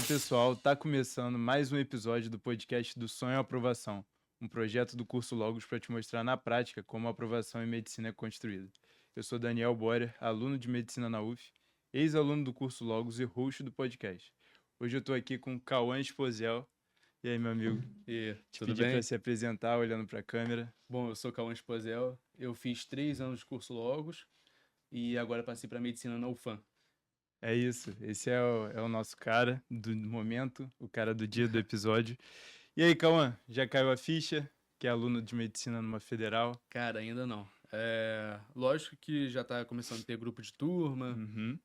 Fala pessoal, tá começando mais um episódio do podcast do Sonho à Aprovação, um projeto do curso Logos para te mostrar na prática como a aprovação em medicina é construída. Eu sou Daniel Borer, aluno de medicina na UF, ex-aluno do curso Logos e host do podcast. Hoje eu tô aqui com o Cauã Esposel. E aí, meu amigo? E Te tudo pedi para bem? se apresentar olhando para a câmera. Bom, eu sou Cauã Esposel, eu fiz 3 anos de curso Logos e agora passei para medicina na UFAM. É isso, esse é o nosso cara do momento, o cara do dia do episódio. E aí, Cauã, já caiu a ficha? Que é aluno de medicina numa federal? Cara, ainda não. Lógico que já tá começando a ter grupo de turma, Uhum.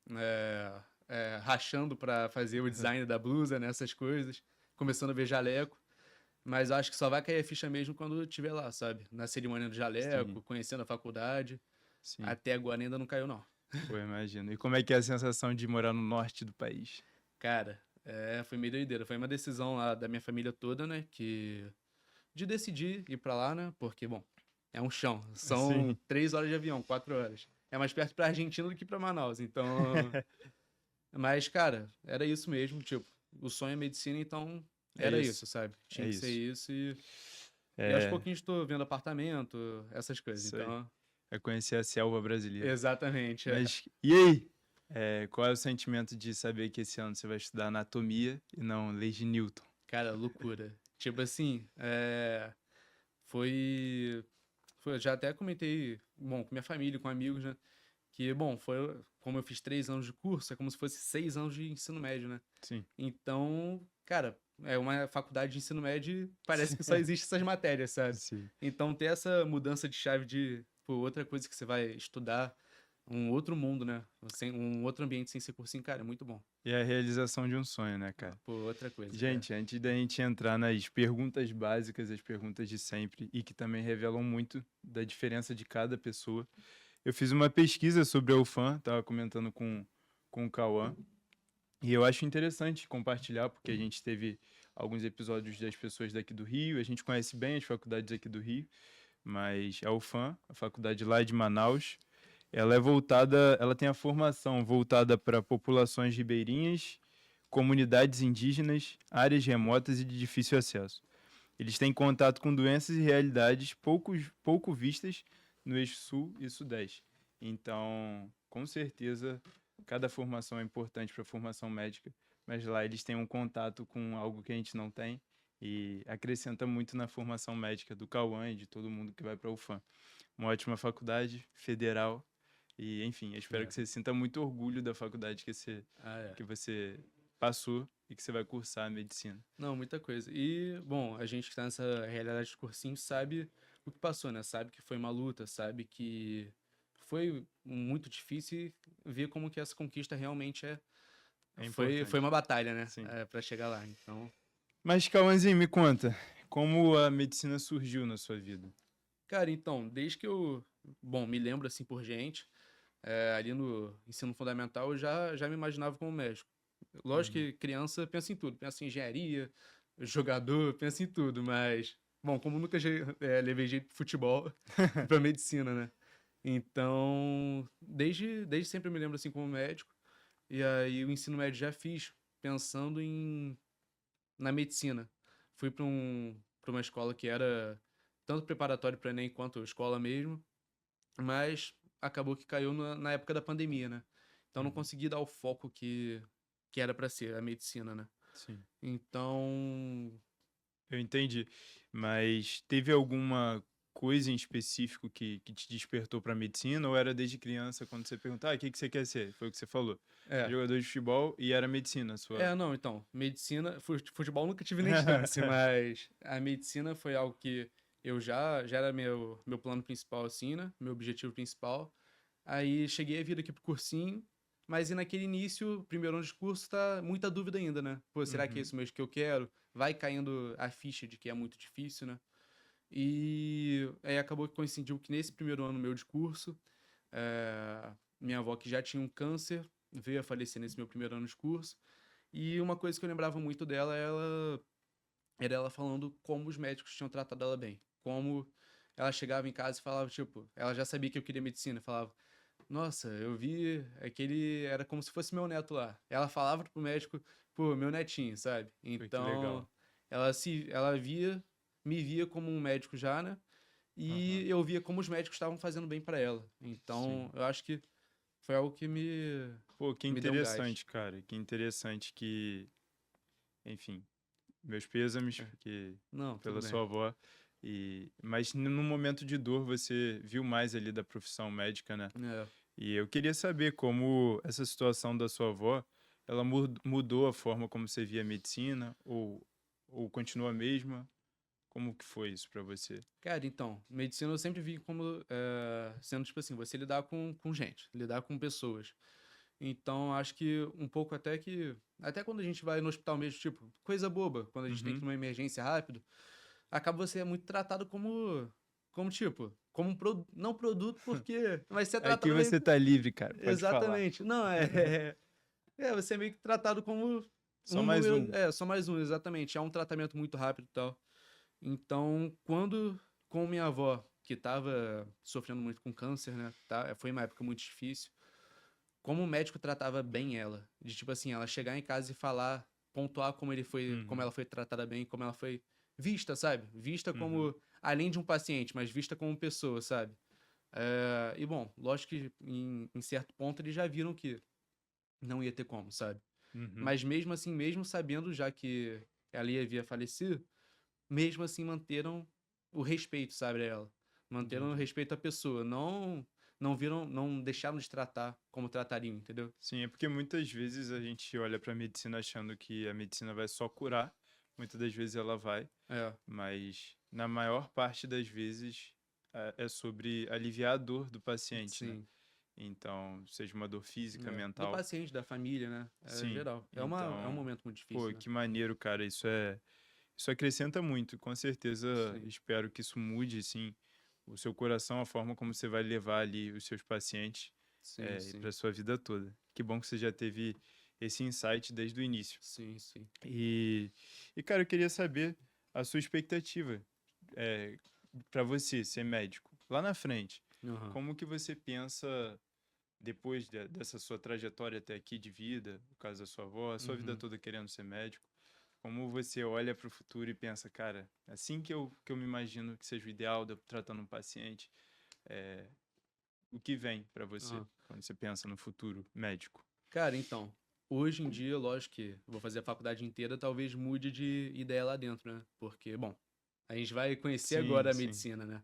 rachando para fazer o design da blusa, né, essas coisas, começando a ver jaleco, mas acho que só vai cair a ficha mesmo quando estiver lá, sabe? Na cerimônia do Sim, jaleco, conhecendo a faculdade. sim. Até agora ainda não caiu, não. Pô, imagino. E como é que é a sensação de morar no norte do país? Cara, foi meio doideira. Foi uma decisão lá da minha família toda, né? De decidir ir pra lá, né? Porque, bom, é um chão. São Sim. 3 horas de avião, 4 horas. É mais perto pra Argentina do que pra Manaus. Então. Mas, cara, era isso mesmo. Tipo, o sonho é medicina, então É era isso, isso, sabe? é Tinha que ser isso. isso. E aos É pouquinhos tô vendo apartamento, essas coisas. isso aí. Então, É conhecer a selva brasileira. exatamente. Mas, e aí? Qual é o sentimento de saber que esse ano você vai estudar anatomia e não lei de Newton? Cara, loucura. Tipo assim, foi. Eu já até comentei, bom, com minha família, com amigos, né? Que, bom, como eu fiz 3 anos de curso, é como se fosse 6 anos de ensino médio, né? Sim. Então, cara, é uma faculdade de ensino médio e parece que só existe essas matérias, sabe? Sim. Então, ter essa mudança de chave de, pô, outra coisa que você vai estudar, um outro mundo, né? Um outro ambiente sem ser cursinho, cara, é muito bom. E a realização de um sonho, né, cara? Pô, outra coisa, cara. Gente, antes da gente entrar nas perguntas básicas, as perguntas de sempre, e que também revelam muito da diferença de cada pessoa, eu fiz uma pesquisa sobre a UFAM, estava comentando com o Cauã, e eu acho interessante compartilhar, porque a gente teve alguns episódios das pessoas daqui do Rio, a gente conhece bem as faculdades aqui do Rio, mas a UFAM, a faculdade lá de Manaus, ela tem a formação voltada para populações ribeirinhas, comunidades indígenas, áreas remotas e de difícil acesso. Eles têm contato com doenças e realidades pouco vistas no eixo sul e sudeste. Então, com certeza, cada formação é importante para a formação médica, mas lá eles têm um contato com algo que a gente não tem e acrescenta muito na formação médica do Cauã e de todo mundo que vai para a UFAM. Uma ótima faculdade, federal, e enfim, eu espero É. que você sinta muito orgulho da faculdade Ah, é. que você passou e que você vai cursar a medicina. Não, muita coisa. E, bom, a gente que tá nessa realidade de cursinho sabe o que passou, né? Sabe que foi uma luta, sabe que foi muito difícil e ver como que essa conquista realmente É foi importante. uma batalha, né? Sim. Pra chegar lá. Então, Mas, Cauãzinho, me conta, como a medicina surgiu na sua vida? cara, então, desde que bom, me lembro assim por gente, ali no ensino fundamental eu já me imaginava como médico. Lógico Uhum. que criança pensa em tudo, pensa em engenharia, jogador, pensa em tudo, mas, bom, como nunca levei jeito pro futebol, fui pra medicina, né? Então, desde sempre eu me lembro assim como médico, e aí o ensino médio já fiz pensando na medicina. Fui pra uma escola que era tanto preparatório para Enem quanto escola mesmo, mas acabou que caiu na época da pandemia, né? Então não Uhum. consegui dar o foco que era para ser a medicina, né? Sim, Então, eu entendi. Mas teve alguma coisa em específico que te despertou para medicina ou era desde criança quando você perguntou, o que que você quer ser? Foi o que você falou. é. Jogador de futebol e era medicina a sua. Não, então, medicina, futebol nunca tive nem chance, mas a medicina foi algo que eu já era meu plano principal, assim, né? Meu objetivo principal. Aí cheguei a vir aqui pro cursinho, mas e naquele início, primeiro ano de curso, tá muita dúvida ainda, né? Pô, será que é Uhum. isso mesmo que eu quero? Vai caindo a ficha de que é muito difícil, né? E aí acabou que coincidiu que nesse primeiro ano meu de curso, minha avó que já tinha um câncer, veio a falecer nesse meu primeiro ano de curso. E uma coisa que eu lembrava muito dela, era ela falando como os médicos tinham tratado ela bem. Como ela chegava em casa e falava, tipo, ela já sabia que eu queria medicina, falava, Nossa, eu vi aquele era como se fosse meu neto lá. Ela falava pro médico, pô, meu netinho, sabe? Pô, que Então, legal. ela me via como um médico já, né? Aham. E eu via como os médicos estavam fazendo bem pra ela. Então, Sim. eu acho que foi algo que Pô, que me deu um gás. interessante, cara. Que interessante que, enfim, meus pêsames É. porque, Não, tudo pela bem. sua avó. Mas no momento de dor você viu mais ali da profissão médica, né? É. E eu queria saber como essa situação da sua avó, ela mudou a forma como você via a medicina ou continua a mesma? Como que foi isso pra você? Cara, então, medicina eu sempre vi como sendo, tipo assim, você lidar com gente, lidar com pessoas. Então, acho que um pouco até que. Até quando a gente vai no hospital mesmo, tipo, coisa boba, quando a gente tem que ir Uhum. numa emergência rápido, acaba você é muito tratado como tipo, como um não produto, porque. Mas você é Aqui tratado meio. você tá livre, cara, pode falar. Exatamente. Não, você é meio que tratado como Só um mais número. um. É, só mais um, exatamente. É um tratamento muito rápido e tal. Então, quando com minha avó, que tava sofrendo muito com câncer, né? Tá, foi uma época muito difícil. Como o médico tratava bem ela, de tipo assim, ela chegar em casa e falar, pontuar como Uhum, ela foi tratada bem, como ela foi vista, sabe? Vista uhum, como, além de um paciente, mas vista como pessoa, sabe? E bom, lógico que em certo ponto eles já viram que não ia ter como, sabe? uhum, Mas mesmo assim, mesmo sabendo já que ela ia falecer, mesmo assim manteram o respeito, sabe, a ela. Manteram o entendi. respeito à pessoa, não deixaram de tratar como tratariam, entendeu? Sim, é porque muitas vezes a gente olha pra medicina achando que a medicina vai só curar. Muitas das vezes ela vai, É, mas na maior parte das vezes é sobre aliviar a dor do paciente, né? sim. Então, seja uma dor física, Do mental. paciente, da família, né? É Sim, geral. É um então, momento muito pô, difícil, né? que maneiro, cara. Isso acrescenta muito. Com certeza, Sim, espero que isso mude, sim, o seu coração, a forma como você vai levar ali os seus pacientes sim, para sim, sua vida toda. Que bom que você já teve esse insight desde o início. sim, sim. E, cara, eu queria saber a sua expectativa para você ser médico lá na frente. Aham. Como que você pensa depois dessa sua trajetória até aqui de vida, no caso da sua avó, a sua vida Uhum. toda querendo ser médico? Como você olha para o futuro e pensa, cara, assim que eu me imagino que seja o ideal de eu tratando um paciente, é, o que vem para você Aham. quando você pensa no futuro médico? Cara, então, hoje em dia, lógico que vou fazer a faculdade inteira, talvez mude de ideia lá dentro, né? Porque, bom, a gente vai conhecer Sim, agora a sim. medicina, né?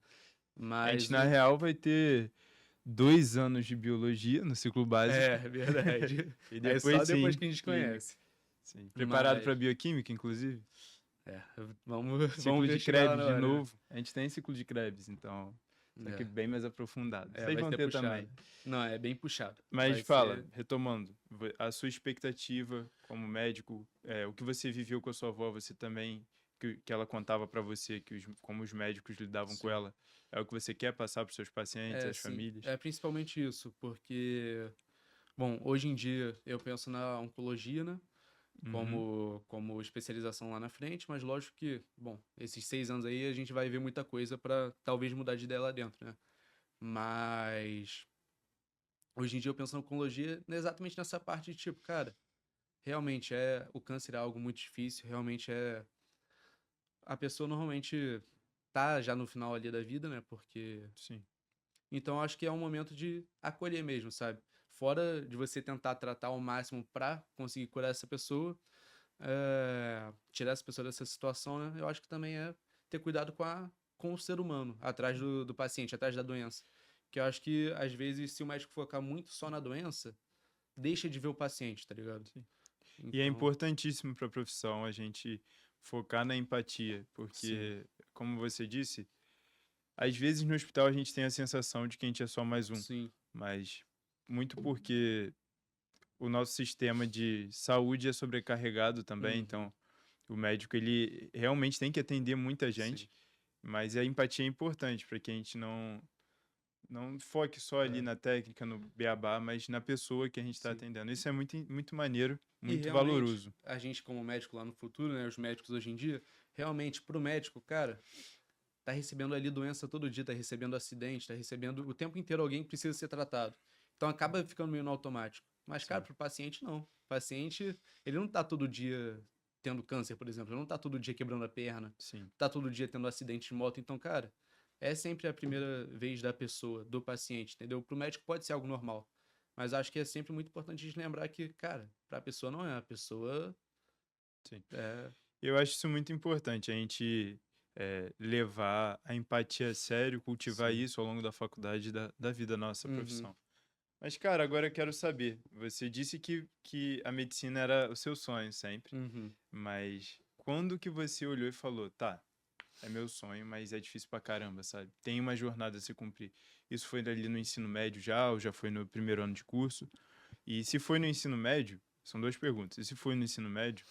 A gente, Mas na real, vai ter 2 anos de biologia no ciclo básico. é verdade. E É só depois, depois sim, que a gente química. conhece. Sim. Preparado para Mas, bioquímica, inclusive? é, vamos, Ciclo vamos ver de chegar lá Krebs na de hora, né? novo. A gente tem ciclo de Krebs, então, só que É, bem mais aprofundado. Vocês vai vão ser ter puxado. também. Não, é bem puxado. Mas Vai fala, ser. retomando, a sua expectativa como médico, o que você viveu com a sua avó, você também, que ela contava para você, como os médicos lidavam com Sim. ela, é o que você quer passar para seus pacientes, É, as sim. famílias? É principalmente isso, porque, bom, hoje em dia eu penso na oncologia, né? Uhum, Como especialização lá na frente, mas lógico que, bom, esses 6 anos aí a gente vai ver muita coisa pra talvez mudar de ideia lá dentro, né? Mas hoje em dia eu penso na oncologia exatamente nessa parte de tipo, cara, realmente o câncer é algo muito difícil, realmente a pessoa normalmente tá já no final ali da vida, né? Porque sim. então acho que é um momento de acolher mesmo, sabe? Fora de você tentar tratar ao máximo pra conseguir curar essa pessoa, tirar essa pessoa dessa situação, né? Eu acho que também é ter cuidado com o ser humano, atrás do paciente, atrás da doença. Que eu acho que, às vezes, se o médico focar muito só na doença, deixa de ver o paciente, tá ligado? Sim. E é Então, importantíssimo para a profissão a gente focar na empatia, sim, porque, como você disse, às vezes no hospital a gente tem a sensação de que a gente é só mais um, sim, mas muito porque o nosso sistema de saúde é sobrecarregado também, uhum, então o médico ele realmente tem que atender muita sim, gente, mas a empatia é importante para que a gente não foque só ali é, na técnica, no beabá, mas na pessoa que a gente está sim. atendendo. Isso é muito, muito maneiro, E muito realmente, valoroso. a gente como médico lá no futuro, né, os médicos hoje em dia, realmente, pro médico, cara, tá recebendo ali doença todo dia, tá recebendo acidente, tá recebendo o tempo inteiro alguém que precisa ser tratado. Então acaba ficando meio no automático. Mas, cara, Sim. pro paciente, não. O paciente, ele não tá todo dia tendo câncer, por exemplo. Ele não tá todo dia quebrando a perna. Sim. Tá todo dia tendo acidente de moto. Então, cara, é sempre a primeira vez da pessoa, do paciente, entendeu? Pro médico pode ser algo normal. Mas acho que é sempre muito importante a gente lembrar que, cara, pra pessoa não é. A pessoa Sim. é. Eu acho isso muito importante, a gente levar a empatia a sério, cultivar Sim. isso ao longo da faculdade e da vida nossa Uhum. profissão. Mas, cara, agora eu quero saber. Você disse que a medicina era o seu sonho sempre, Uhum. mas quando que você olhou e falou, tá, é meu sonho, mas é difícil pra caramba, sabe? Tem uma jornada a se cumprir. Isso foi ali no ensino médio já, ou já foi no primeiro ano de curso? E se foi no ensino médio, são duas perguntas. E se foi no ensino médio,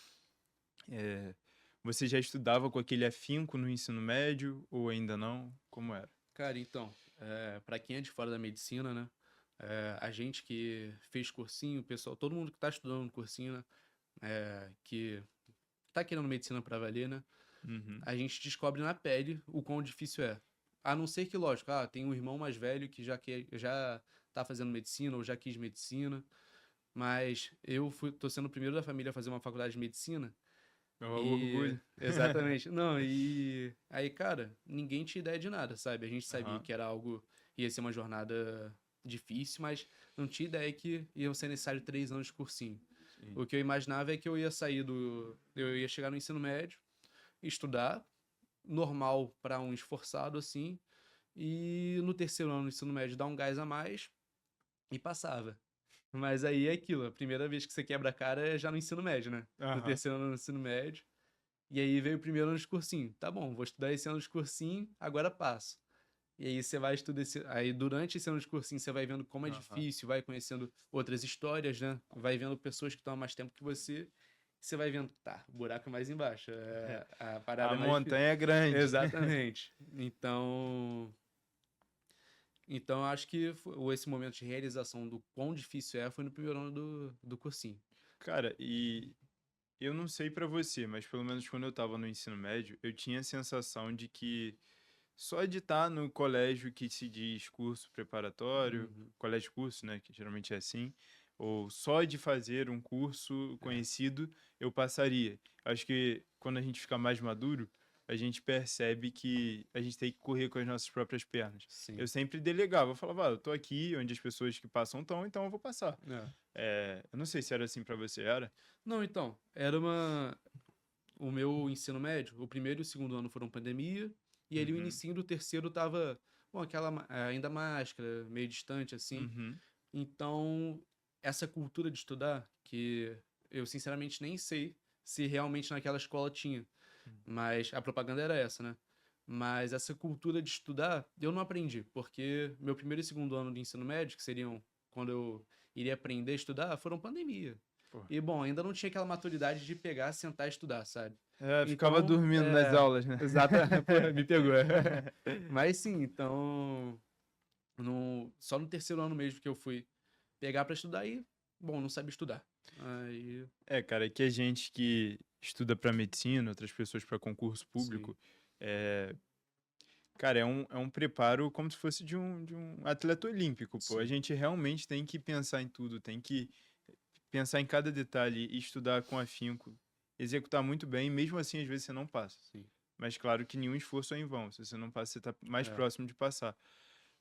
é, você já estudava com aquele afinco no ensino médio ou ainda não? Como era? Cara, então, para quem é de fora da medicina, né? A gente que fez cursinho, pessoal, todo mundo que tá estudando no cursinho, né? Que tá querendo medicina pra valer, né? Uhum. A gente descobre na pele o quão difícil é. A não ser que, lógico, tem um irmão mais velho que já tá fazendo medicina ou já quis medicina, mas tô sendo o primeiro da família a fazer uma faculdade de medicina. É um E orgulho. exatamente. Não, e aí, cara, ninguém tinha ideia de nada, sabe? A gente sabia Aham. que era algo, ia ser uma jornada difícil, mas não tinha ideia que iam ser necessários 3 anos de cursinho. Sim. O que eu imaginava é que eu ia chegar no ensino médio, estudar, normal para um esforçado assim, e no terceiro ano do ensino médio dar um gás a mais e passava. Mas aí é aquilo, a primeira vez que você quebra a cara é já no ensino médio, né? No Aham. terceiro ano do ensino médio. E aí veio o primeiro ano de cursinho. Tá bom, vou estudar esse ano de cursinho, agora passo. E aí você vai estudar aí durante esse ano de cursinho você vai vendo como é Aham. difícil, vai conhecendo outras histórias, né? Vai vendo pessoas que estão há mais tempo que você. Você vai vendo, tá, o buraco é mais embaixo, a parada A é mais difícil. montanha é grande. Exatamente. Então acho que esse momento de realização do quão difícil foi no primeiro ano do cursinho. Cara, e eu não sei pra você, mas pelo menos quando eu tava no ensino médio, eu tinha a sensação de que só de estar no colégio que se diz curso preparatório, Uhum. colégio curso, né, que geralmente é assim, ou só de fazer um curso É, conhecido, eu passaria. Acho que quando a gente fica mais maduro, a gente percebe que a gente tem que correr com as nossas próprias pernas. Eu sim. sempre delegava, eu falava, eu tô aqui onde as pessoas que passam estão, então eu vou passar. É. Eu não sei se era assim pra você, era? Não, então, o meu ensino médio, o primeiro e o segundo ano foram pandemia, e ali o Uhum, inicinho do terceiro tava, bom, ainda máscara, meio distante, assim. uhum, Então, essa cultura de estudar, que eu sinceramente nem sei se realmente naquela escola tinha, mas a propaganda era essa, né? Mas essa cultura de estudar, eu não aprendi, porque meu primeiro e segundo ano de ensino médio, que seriam quando eu iria aprender a estudar, foram pandemia. pô. E, bom, ainda não tinha aquela maturidade de pegar, sentar e estudar, sabe? Ficava Então, dormindo nas aulas, né? exata, pô, me pegou. Mas sim, então, só no terceiro ano mesmo que eu fui pegar pra estudar e, bom, não sabia estudar. Aí, Cara, que a gente que estuda para medicina, outras pessoas para concurso sim, público, é, cara, é um preparo como se fosse de um atleta olímpico, pô. A sim, gente realmente tem que pensar em tudo, tem que pensar em cada detalhe e estudar com afinco, executar muito bem, mesmo assim, às vezes você não passa. sim. Mas claro que nenhum esforço é em vão. Se você não passa, você está mais É, próximo de passar.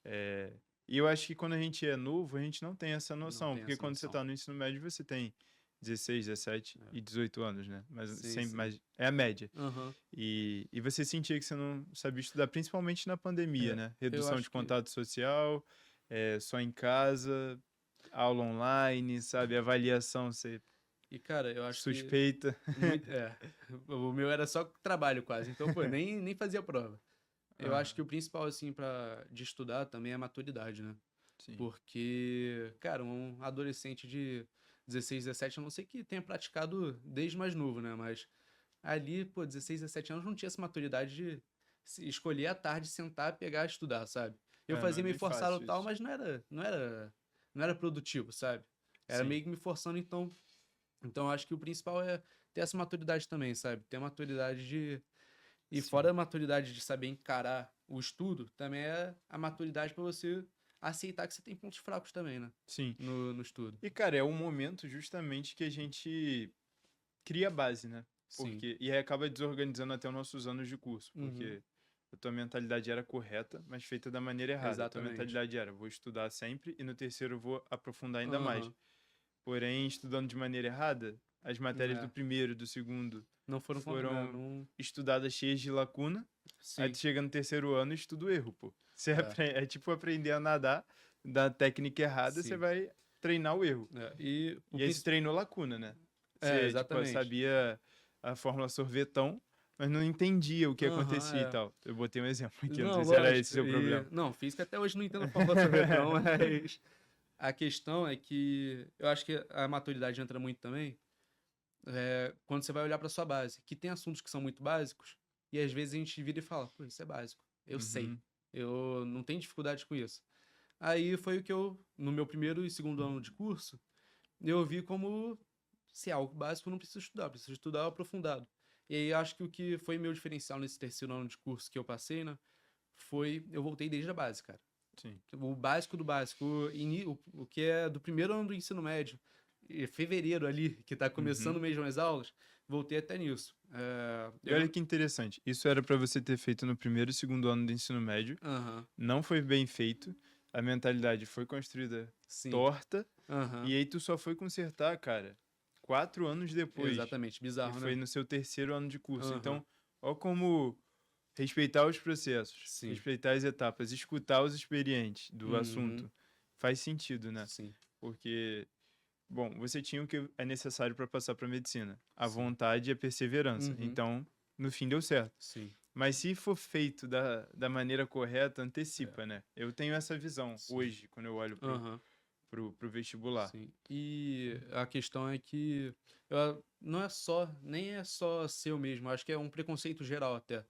É, E eu acho que quando a gente é novo, a gente não tem essa não noção, tem porque essa quando você noção. está no ensino médio, você tem 16, 17 É, e 18 anos, né? Mas, sim, sempre, sim. mas é a média. Aham. E você sentia que você não sabia estudar, principalmente na pandemia, É, né? eu Redução de acho que. contato social, só em casa, aula online, sabe? Avaliação, você E, cara, eu acho que suspeita. muito. O meu era só trabalho quase, então, pô, nem fazia prova. Eu Aham, acho que o principal, assim, de estudar também é a maturidade, né? sim. Porque, cara, um adolescente de 16, 17, a não sei que tenha praticado desde mais novo, né? Mas ali, pô, 16, 17 anos não tinha essa maturidade de escolher à tarde, sentar, pegar e estudar, sabe? Eu Não é fazia meio nem forçado e fácil tal, isso. mas não era produtivo, sabe? Era Sim, meio que me forçando, então eu acho que o principal é ter essa maturidade também, sabe? Ter a maturidade de. E fora sim. a maturidade de saber encarar o estudo, também é a maturidade para você aceitar que você tem pontos fracos também, né? Sim. No estudo. E, cara, é o momento justamente que a gente cria a base, né? Sim. E aí acaba desorganizando até os nossos anos de curso, Uhum. porque a tua mentalidade era correta, mas feita da maneira errada. A tua Exatamente. mentalidade era, vou estudar sempre e no terceiro eu vou aprofundar ainda mais. Aham. Porém, estudando de maneira errada, as matérias do É. primeiro e do segundo Não foram... foram não... estudadas cheias de lacuna. Aí Sim. tu chega no terceiro ano e estuda o erro, pô. É. É tipo aprender a nadar da técnica errada, você Sim. vai treinar o erro. É. E o E aí você treinou lacuna, né? Você, tipo, exatamente. sabia a fórmula sorvetão, mas não entendia o que Aham, acontecia e é. tal. Eu botei um exemplo aqui, não Não, sei se era esse lógico. o seu problema. Não, física até hoje não entendo a fórmula sorvetão, mas a questão é que eu acho que a maturidade entra muito também quando você vai olhar para sua base, que tem assuntos que são muito básicos, e às vezes a gente vira e fala, pô, isso é básico, eu sei, Uhum, eu não tenho dificuldade com isso. Aí foi o que eu, no meu primeiro e segundo ano de curso, eu vi como se é algo básico, eu não preciso estudar aprofundado. E aí acho que o que foi meu diferencial nesse terceiro ano de curso que eu passei, né, foi eu voltei desde a base, cara. sim. O básico do básico, o que é do primeiro ano do ensino médio, fevereiro ali, que tá começando Uhum. mesmo as aulas, voltei até nisso. E olha que interessante, isso era para você ter feito no primeiro e segundo ano do ensino médio, Aham, não foi bem feito, a mentalidade foi construída sim, torta, aham, e aí tu só foi consertar, cara, 4 anos depois, exatamente, que bizarro, foi né? no seu terceiro ano de curso. Aham, Então, ó como respeitar os processos, sim, respeitar as etapas, escutar os experientes do uhum, assunto, faz sentido, né? sim, Porque, bom, você tinha o que é necessário para passar para medicina, a sim, vontade e a perseverança. uhum, Então, no fim deu certo. sim, Mas se for feito da maneira correta, é, antecipa, né? Eu tenho essa visão sim, hoje, quando eu olho aham, pro vestibular. sim. E a questão é que não é só, nem é só seu mesmo, acho que é um preconceito geral até.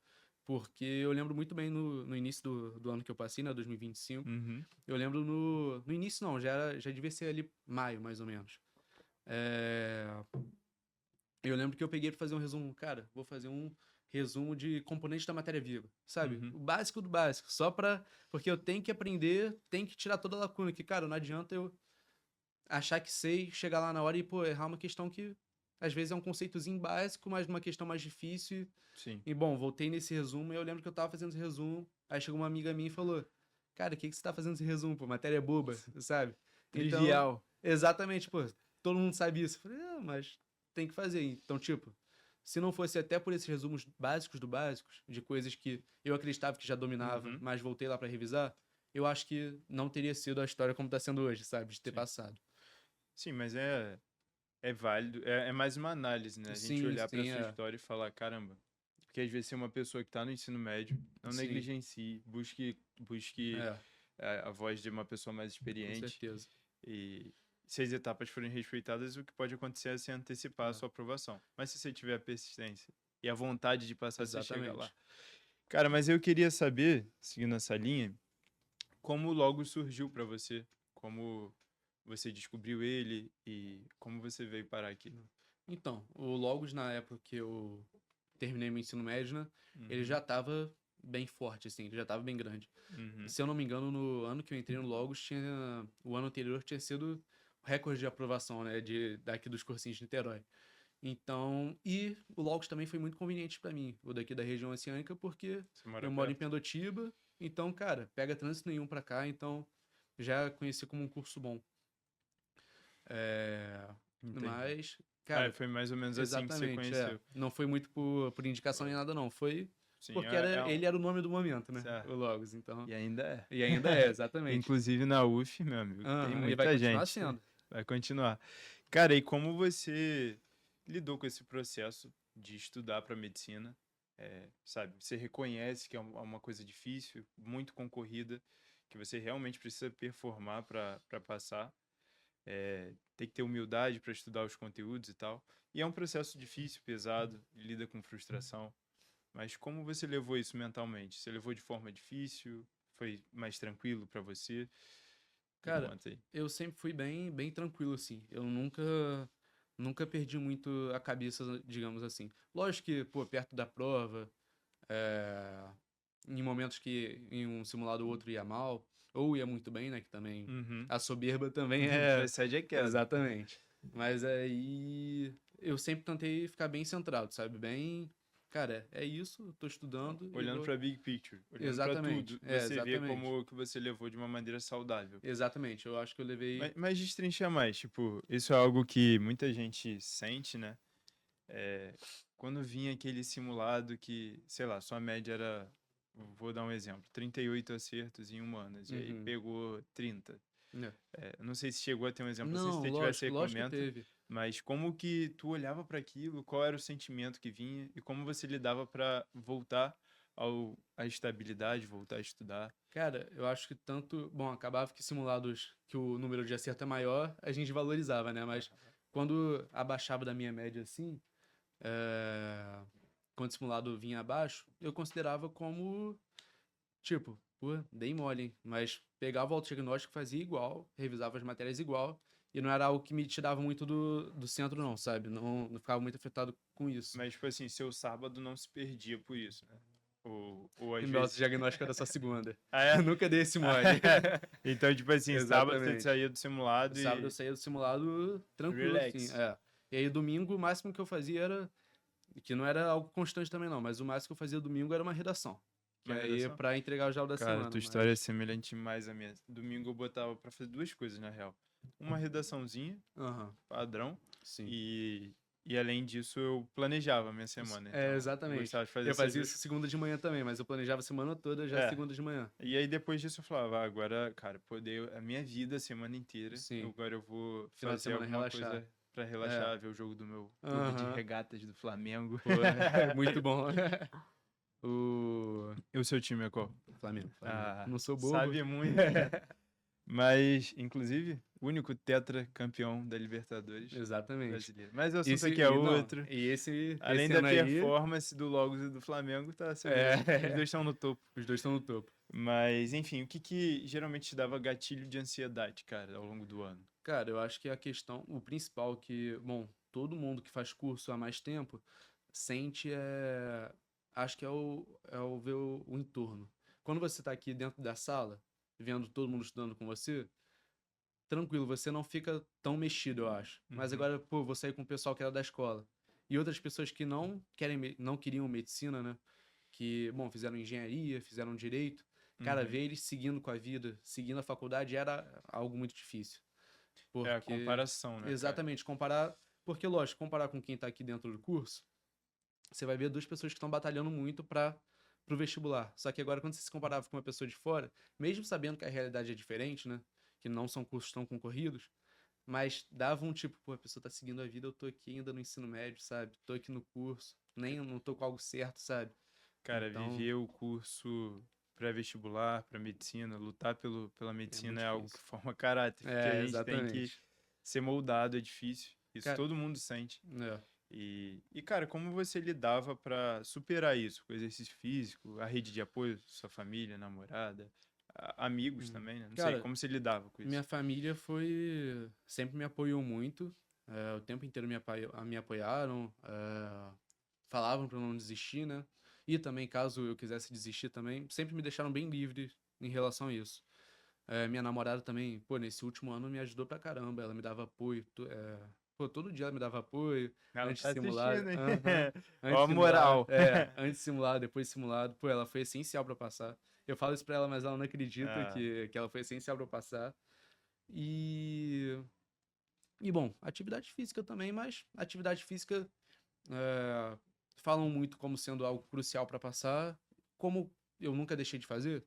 Porque eu lembro muito bem no início do ano que eu passei, né, 2025. Uhum, Eu lembro no início não, já devia ser ali maio, mais ou menos. É, eu lembro que eu peguei pra fazer um resumo. Cara, vou fazer um resumo de componentes da matéria viva, sabe? uhum. O básico do básico, só pra... Porque eu tenho que aprender, tenho que tirar toda a lacuna, que, cara, não adianta eu achar que sei, chegar lá na hora e, pô, errar uma questão que às vezes é um conceitozinho básico, mas uma questão mais difícil. Sim. E, bom, voltei nesse resumo e eu lembro que eu tava fazendo esse resumo, aí chegou uma amiga minha e falou, cara, o que que você tá fazendo esse resumo, pô? Matéria é boba, sabe? Então, Trivial. exatamente, pô, todo mundo sabe isso. Eu falei, mas tem que fazer. Então, tipo, se não fosse até por esses resumos básicos do básicos, de coisas que eu acreditava que já dominava, Uhum, mas voltei lá pra revisar, eu acho que não teria sido a história como tá sendo hoje, sabe? De ter sim. passado. Sim, mas é válido. É mais uma análise, né? A gente Sim, olhar para sim, sua história e falar, caramba. Porque às vezes você é uma pessoa que está no ensino médio, não sim, negligencie, busque é, a voz de uma pessoa mais com experiente. certeza. E se as etapas forem respeitadas, o que pode acontecer é se antecipar a É, sua aprovação. Mas se você tiver a persistência e a vontade de passar, você chega lá. exatamente. Cara, mas eu queria saber, seguindo essa linha, como o Logos surgiu para você? Como você descobriu ele e como você veio parar aqui? Então, o Logos, na época que eu terminei meu ensino médio, né, ele Uhum, já tava bem forte, assim, ele já tava bem grande. uhum, Se eu não me engano, no ano que eu entrei no Logos, o ano anterior tinha sido o recorde de aprovação, né, daqui dos cursinhos de Niterói. Então, e o Logos também foi muito conveniente para mim, o daqui da região oceânica, porque você mora eu moro em perto? Pendotiba, então, cara, pega trânsito nenhum para cá, então já conheci como um curso bom. É, Entendi. mas, É, cara, foi mais ou menos assim que você exatamente, conheceu. não foi muito por indicação nem nada, não. Foi Sim, porque ele era o nome do momento, né? certo. O Logos, então. E ainda é. E ainda é, exatamente. Inclusive na UF, meu amigo, tem Aham, e vai muita continuar gente. sendo. Vai continuar. Cara, e como você lidou com esse processo de estudar para medicina? Sabe, você reconhece que é uma coisa difícil, muito concorrida, que você realmente precisa performar para passar. Tem que ter humildade para estudar os conteúdos e tal. E é um processo difícil, pesado, lida com frustração. Mas como você levou isso mentalmente? Você levou de forma difícil? Foi mais tranquilo para você? Me Cara, conta aí. eu sempre fui bem tranquilo, assim. Eu nunca perdi muito a cabeça, digamos assim. Lógico que, pô, perto da prova, é, em momentos que em um simulado ou outro ia mal. ou ia muito bem, né? Que também Uhum. a soberba também é. Precede a queda. Exatamente. Mas aí eu sempre tentei ficar bem centrado, sabe? Bem, cara, é isso, eu tô estudando e Olhando vou. para big picture, olhando para Exatamente. tudo, você vê Exatamente. como que você levou de uma maneira saudável. Exatamente. Eu acho que eu levei. Mas destrincha mais, tipo, isso é algo que muita gente sente, né? É, quando vinha aquele simulado que, sei lá, sua média era, vou dar um exemplo, 38 acertos em humanas, e aí Uhum. pegou 30. É. Não sei se chegou a ter um exemplo assim, se Não, você tivesse aí, lógico que comenta, teve. mas como que tu olhava para aquilo, qual era o sentimento que vinha e como você lidava para voltar à estabilidade, voltar a estudar? Cara, eu acho que tanto. Bom, acabava que simulados que o número de acerto é maior, a gente valorizava, né? Mas quando abaixava da minha média assim, quando o simulado vinha abaixo, eu considerava como, tipo, pô, dei mole, hein? Mas pegava o autodiagnóstico, fazia igual, revisava as matérias igual, e não era algo que me tirava muito do centro, não, sabe? Não ficava muito afetado com isso. Mas, tipo assim, seu sábado não se perdia por isso, né? Ou E às meu vezes. autodiagnóstico era só segunda. Ah, é? Nunca dei esse mole. Então, tipo assim, sábado você Exatamente. saía do simulado Sábado eu e saía do simulado tranquilo, assim, relax. é. E aí domingo o máximo que eu fazia era, que não era algo constante também não, mas o máximo que eu fazia domingo era uma redação. Que Uma aí é redação? pra entregar já o da Cara, semana, tua história é mas... semelhante demais à minha. Domingo eu botava pra fazer duas coisas, na real. Uma redaçãozinha, Aham, padrão, sim. e além disso eu planejava a minha semana. É, Então, eu exatamente. gostava de fazer Eu essas fazia duas. isso segunda de manhã também, mas eu planejava a semana toda já É. segunda de manhã. E aí depois disso eu falava, agora, cara, poder a minha vida a semana inteira, Sim. agora eu vou Final de fazer semana alguma relaxar. coisa pra É. relaxar, ver o jogo do meu clube de Aham. regatas do Flamengo. Pô, muito bom. O E o seu time é qual? Flamengo, Flamengo. Ah, Não sou bobo. sabe muito. Mas, inclusive, o único tetracampeão da Libertadores Exatamente. brasileira. Mas o assunto Esse, aqui é não, outro. e Além esse da ano aí, performance do Logos e do Flamengo, tá, você vê. Os é, dois estão no topo. os dois estão no topo. Mas, enfim, o que que geralmente te dava gatilho de ansiedade, cara, ao longo do ano? Cara, eu acho que a questão, o principal que, bom, todo mundo que faz curso há mais tempo sente acho que é o ver o entorno. Quando você tá aqui dentro da sala, vendo todo mundo estudando com você, tranquilo, você não fica tão mexido, eu acho. Mas Uhum, agora, pô, vou sair com o pessoal que era da escola. E outras pessoas que não queriam medicina, né? Que, bom, fizeram engenharia, fizeram direito. Cara, uhum. ver eles seguindo com a vida, seguindo a faculdade era algo muito difícil. É a Porque, comparação, né, cara? exatamente, comparar. Porque, lógico, comparar com quem tá aqui dentro do curso, você vai ver duas pessoas que estão batalhando muito para pro vestibular. Só que agora, quando você se comparava com uma pessoa de fora, mesmo sabendo que a realidade é diferente, né? Que não são cursos tão concorridos, mas dava um tipo, pô, a pessoa tá seguindo a vida, eu tô aqui ainda no ensino médio, sabe? Tô aqui no curso, nem não tô com algo certo, sabe? Cara, Então, viver o curso pré-vestibular para medicina, lutar pela é medicina muito é algo que difícil. forma caráter, porque a É, gente tem que exatamente. ser moldado, é difícil. Isso Cara, todo mundo sente. é. Cara, como você lidava para superar isso? Com exercício físico, a rede de apoio, sua família, namorada, amigos Uhum. também, né? Não sei, Cara, como você lidava com minha isso? família sempre me apoiou muito, o tempo inteiro me apoiaram, falavam pra eu não desistir, né? E também, caso eu quisesse desistir também, sempre me deixaram bem livre em relação a isso. Minha namorada também, pô, nesse último ano me ajudou pra caramba, ela me dava apoio, pô, todo dia ela me dava apoio, Ela antes de tá simulado, assistindo, hein? aham, antes Ó de a simulado, moral. antes de simulado, depois de simulado, pô, ela foi essencial pra passar. Eu falo isso pra ela, mas ela não acredita Ah, que ela foi essencial pra eu passar. E, e bom, atividade física também, mas atividade física é, falam muito como sendo algo crucial para passar. Como eu nunca deixei de fazer,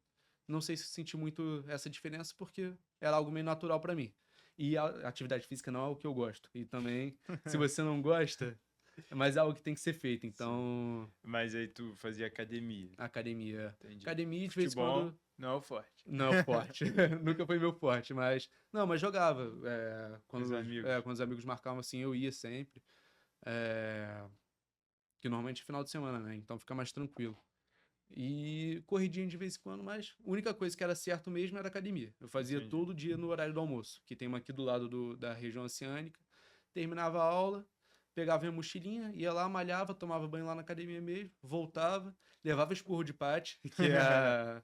não sei se senti muito essa diferença porque era algo meio natural para mim. E a atividade física não é o que eu gosto. E também, se você não gosta, mas é algo que tem que ser feito. sim. Então, Mas aí tu fazia academia, academia. entendi. Academia, de vez em Futebol quando, não é o forte. não é o forte. Nunca foi meu forte, mas. Não, mas jogava. Com os amigos. Quando os amigos marcavam assim, eu ia sempre. É, que normalmente é final de semana, né? Então fica mais tranquilo. E corridinha de vez em quando, mas a única coisa que era certo mesmo era academia. Eu fazia Entendi. todo dia no horário do almoço, que tem uma aqui do lado da região oceânica. Terminava a aula, pegava minha mochilinha, ia lá, malhava, tomava banho lá na academia mesmo, voltava, levava esporro de Paty, que é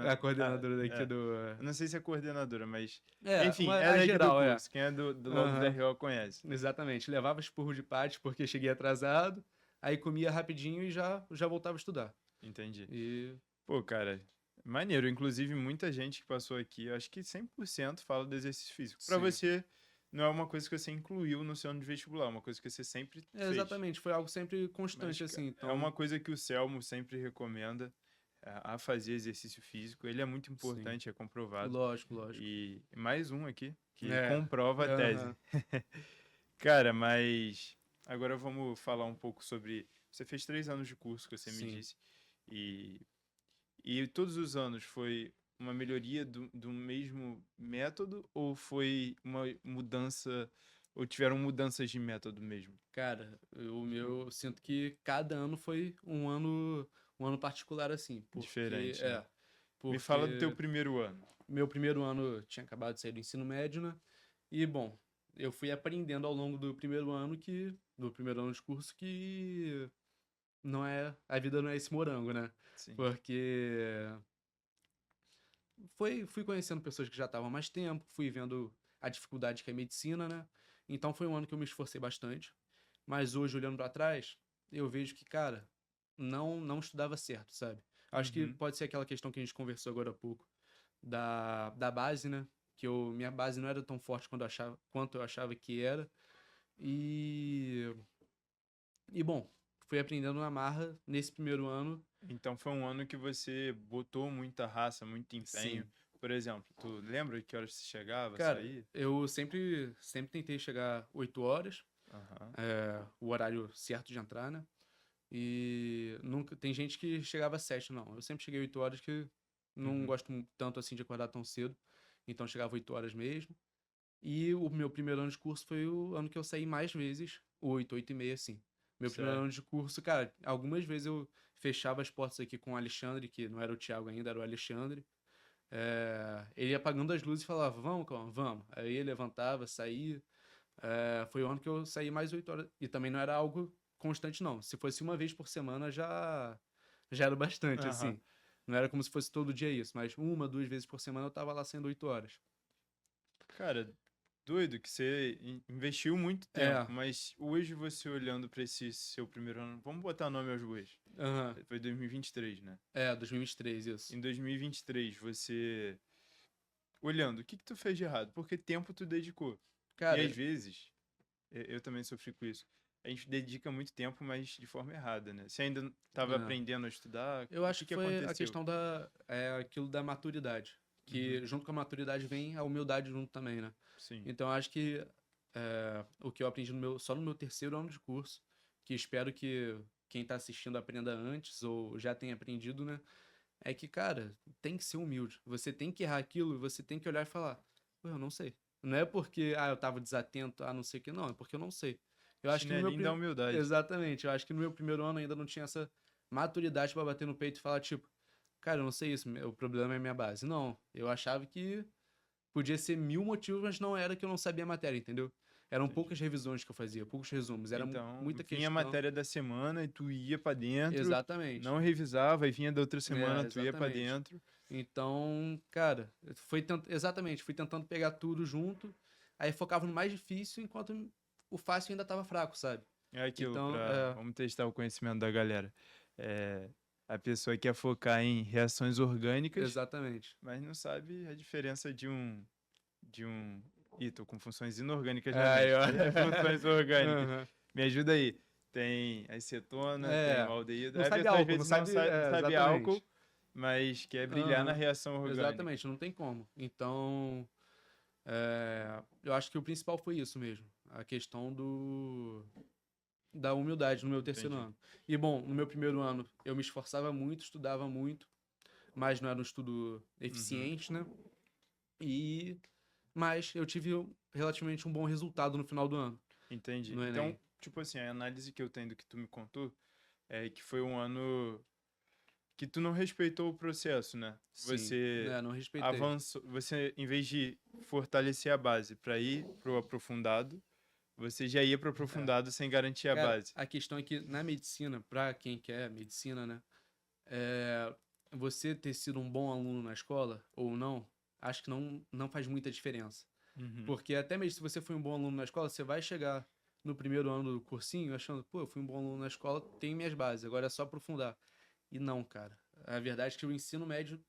É a coordenadora daqui do... Eu não sei se é coordenadora, mas... É, Enfim, uma, é a daqui geral, do é. curso. Quem é do logo da RO conhece. Exatamente. Levava esporro de pátio porque cheguei atrasado, aí comia rapidinho e já voltava a estudar. Entendi. E Pô, cara, maneiro. Inclusive, muita gente que passou aqui, eu acho que 100% fala do exercício físico. Pra sim. você, não é uma coisa que você incluiu no seu ano de vestibular, é uma coisa que você sempre fez. Exatamente, foi algo sempre Mas constante, assim. Então, é uma coisa que o Selmo sempre recomenda a fazer exercício físico. Ele é muito sim. importante, é comprovado. Lógico, lógico. E mais um aqui que É. comprova a tese. Aham. Cara, mas agora vamos falar um pouco sobre. Você fez 3 anos de curso, que você me Sim. disse. E, e todos os anos foi uma melhoria do mesmo método ou foi uma mudança, ou tiveram mudanças de método mesmo? Cara, eu sinto que cada ano foi um ano particular, assim. Porque, Diferente, né? Me fala do teu porque primeiro ano. meu primeiro ano tinha acabado de sair do ensino médio, né? E, bom, eu fui aprendendo ao longo do primeiro ano de curso, que a vida não é esse morango, né? Sim. Porque fui conhecendo pessoas que já estavam há mais tempo, fui vendo a dificuldade que é medicina, né? Então foi um ano que eu me esforcei bastante. Mas hoje, olhando pra trás, eu vejo que, cara, não estudava certo, sabe? Acho que Uhum. pode ser aquela questão que a gente conversou agora há pouco, da base, né? Minha base não era tão forte quanto eu achava que era. E, bom, fui aprendendo na marra nesse primeiro ano. Então foi um ano que você botou muita raça, muito empenho. Sim. Por exemplo, tu lembra que horas você chegava, Cara, saía? eu sempre tentei chegar 8 horas, Aham. o horário certo de entrar, né? E nunca tem gente que chegava às 7, não. Eu sempre cheguei 8 horas, que não Uhum. gosto tanto assim de acordar tão cedo. Então chegava 8 horas mesmo. E o meu primeiro ano de curso foi o ano que eu saí mais vezes, 8 e meia, assim. Meu primeiro Sério? ano de curso, cara, algumas vezes eu fechava as portas aqui com o Alexandre, que não era o Thiago ainda, era o Alexandre. Ele ia apagando as luzes e falava, vamos, calma, vamos. Aí ele levantava, saía. Foi o ano que eu saí mais 8 horas. E também não era algo constante, não. Se fosse uma vez por semana, já era bastante, Aham. assim. Não era como se fosse todo dia isso, mas uma, 2 vezes por semana eu tava lá sendo 8 horas. Cara, doido que você investiu muito É, tempo, mas hoje você olhando pra esse seu primeiro ano, vamos botar nome aos bois. aham. Foi 2023, né? 2023, isso. Em 2023, você olhando, o que que tu fez de errado? Porque tempo tu dedicou. E às Cara, vezes, eu também sofri com isso. A gente dedica muito tempo, mas de forma errada, né? Você ainda estava é, aprendendo a estudar, eu o acho que que que foi a aconteceu? questão aquilo da maturidade. Uhum. Que junto com a maturidade vem a humildade junto também, né? Sim, Então, eu acho que o que eu aprendi só no meu terceiro ano de curso, que espero que quem tá assistindo aprenda antes ou já tenha aprendido, né? É que, cara, tem que ser humilde. Você tem que errar aquilo e você tem que olhar e falar, pô, eu não sei. Não é porque, eu tava desatento a não sei o que, não, é porque eu não sei. Eu acho que no meu chinelinho da primeiro. humildade. Exatamente, eu acho que no meu primeiro ano ainda não tinha essa maturidade pra bater no peito e falar, tipo, cara, eu não sei isso, o problema é minha base. Não, eu achava que podia ser mil motivos, mas não era que eu não sabia a matéria, entendeu? Eram Entendi. poucas revisões que eu fazia, poucos resumos, era Então, muita vinha a questão. matéria da semana e tu ia pra dentro, Exatamente. não revisava, e vinha da outra semana, tu ia pra Exatamente. dentro. Então, cara, exatamente, fui tentando pegar tudo junto, aí focava no mais difícil, enquanto o fácil ainda tava fraco, sabe? É aquilo Então, pra. Vamos testar o conhecimento da galera. É, a pessoa quer focar em reações orgânicas, exatamente. mas não sabe a diferença de um. Ih, tô com funções inorgânicas na Aí, mente. ó. Funções orgânicas. Aham. Me ajuda aí. Tem a acetona, tem o aldeído. Não Aí a sabe pessoa às álcool, não vezes não sabe. sabe, sabe álcool, Exatamente. mas quer brilhar na Aham. reação orgânica. Exatamente, não tem como. Então, eu acho que o principal foi isso mesmo. A questão da humildade no meu terceiro Entendi. ano. E bom, no meu primeiro ano eu me esforçava muito, estudava muito, mas não era um estudo Uhum. eficiente, né? E mas eu tive relativamente um bom resultado no final do ano, Entendi. no Então, Enem. tipo assim, a análise que eu tenho do que tu me contou é que foi um ano que tu não respeitou o processo, né? Sim, Você né, não respeitei. avançou, você em vez de fortalecer a base para ir pro aprofundado, você já ia pro É. aprofundado sem garantir a Cara, base. a questão é que na medicina, pra quem quer medicina, né? você ter sido um bom aluno na escola ou não, acho que não faz muita diferença. Uhum. Porque até mesmo se você foi um bom aluno na escola, você vai chegar no primeiro ano do cursinho achando, pô, eu fui um bom aluno na escola, tenho minhas bases, agora é só aprofundar. E não, cara. A verdade é que o ensino médio,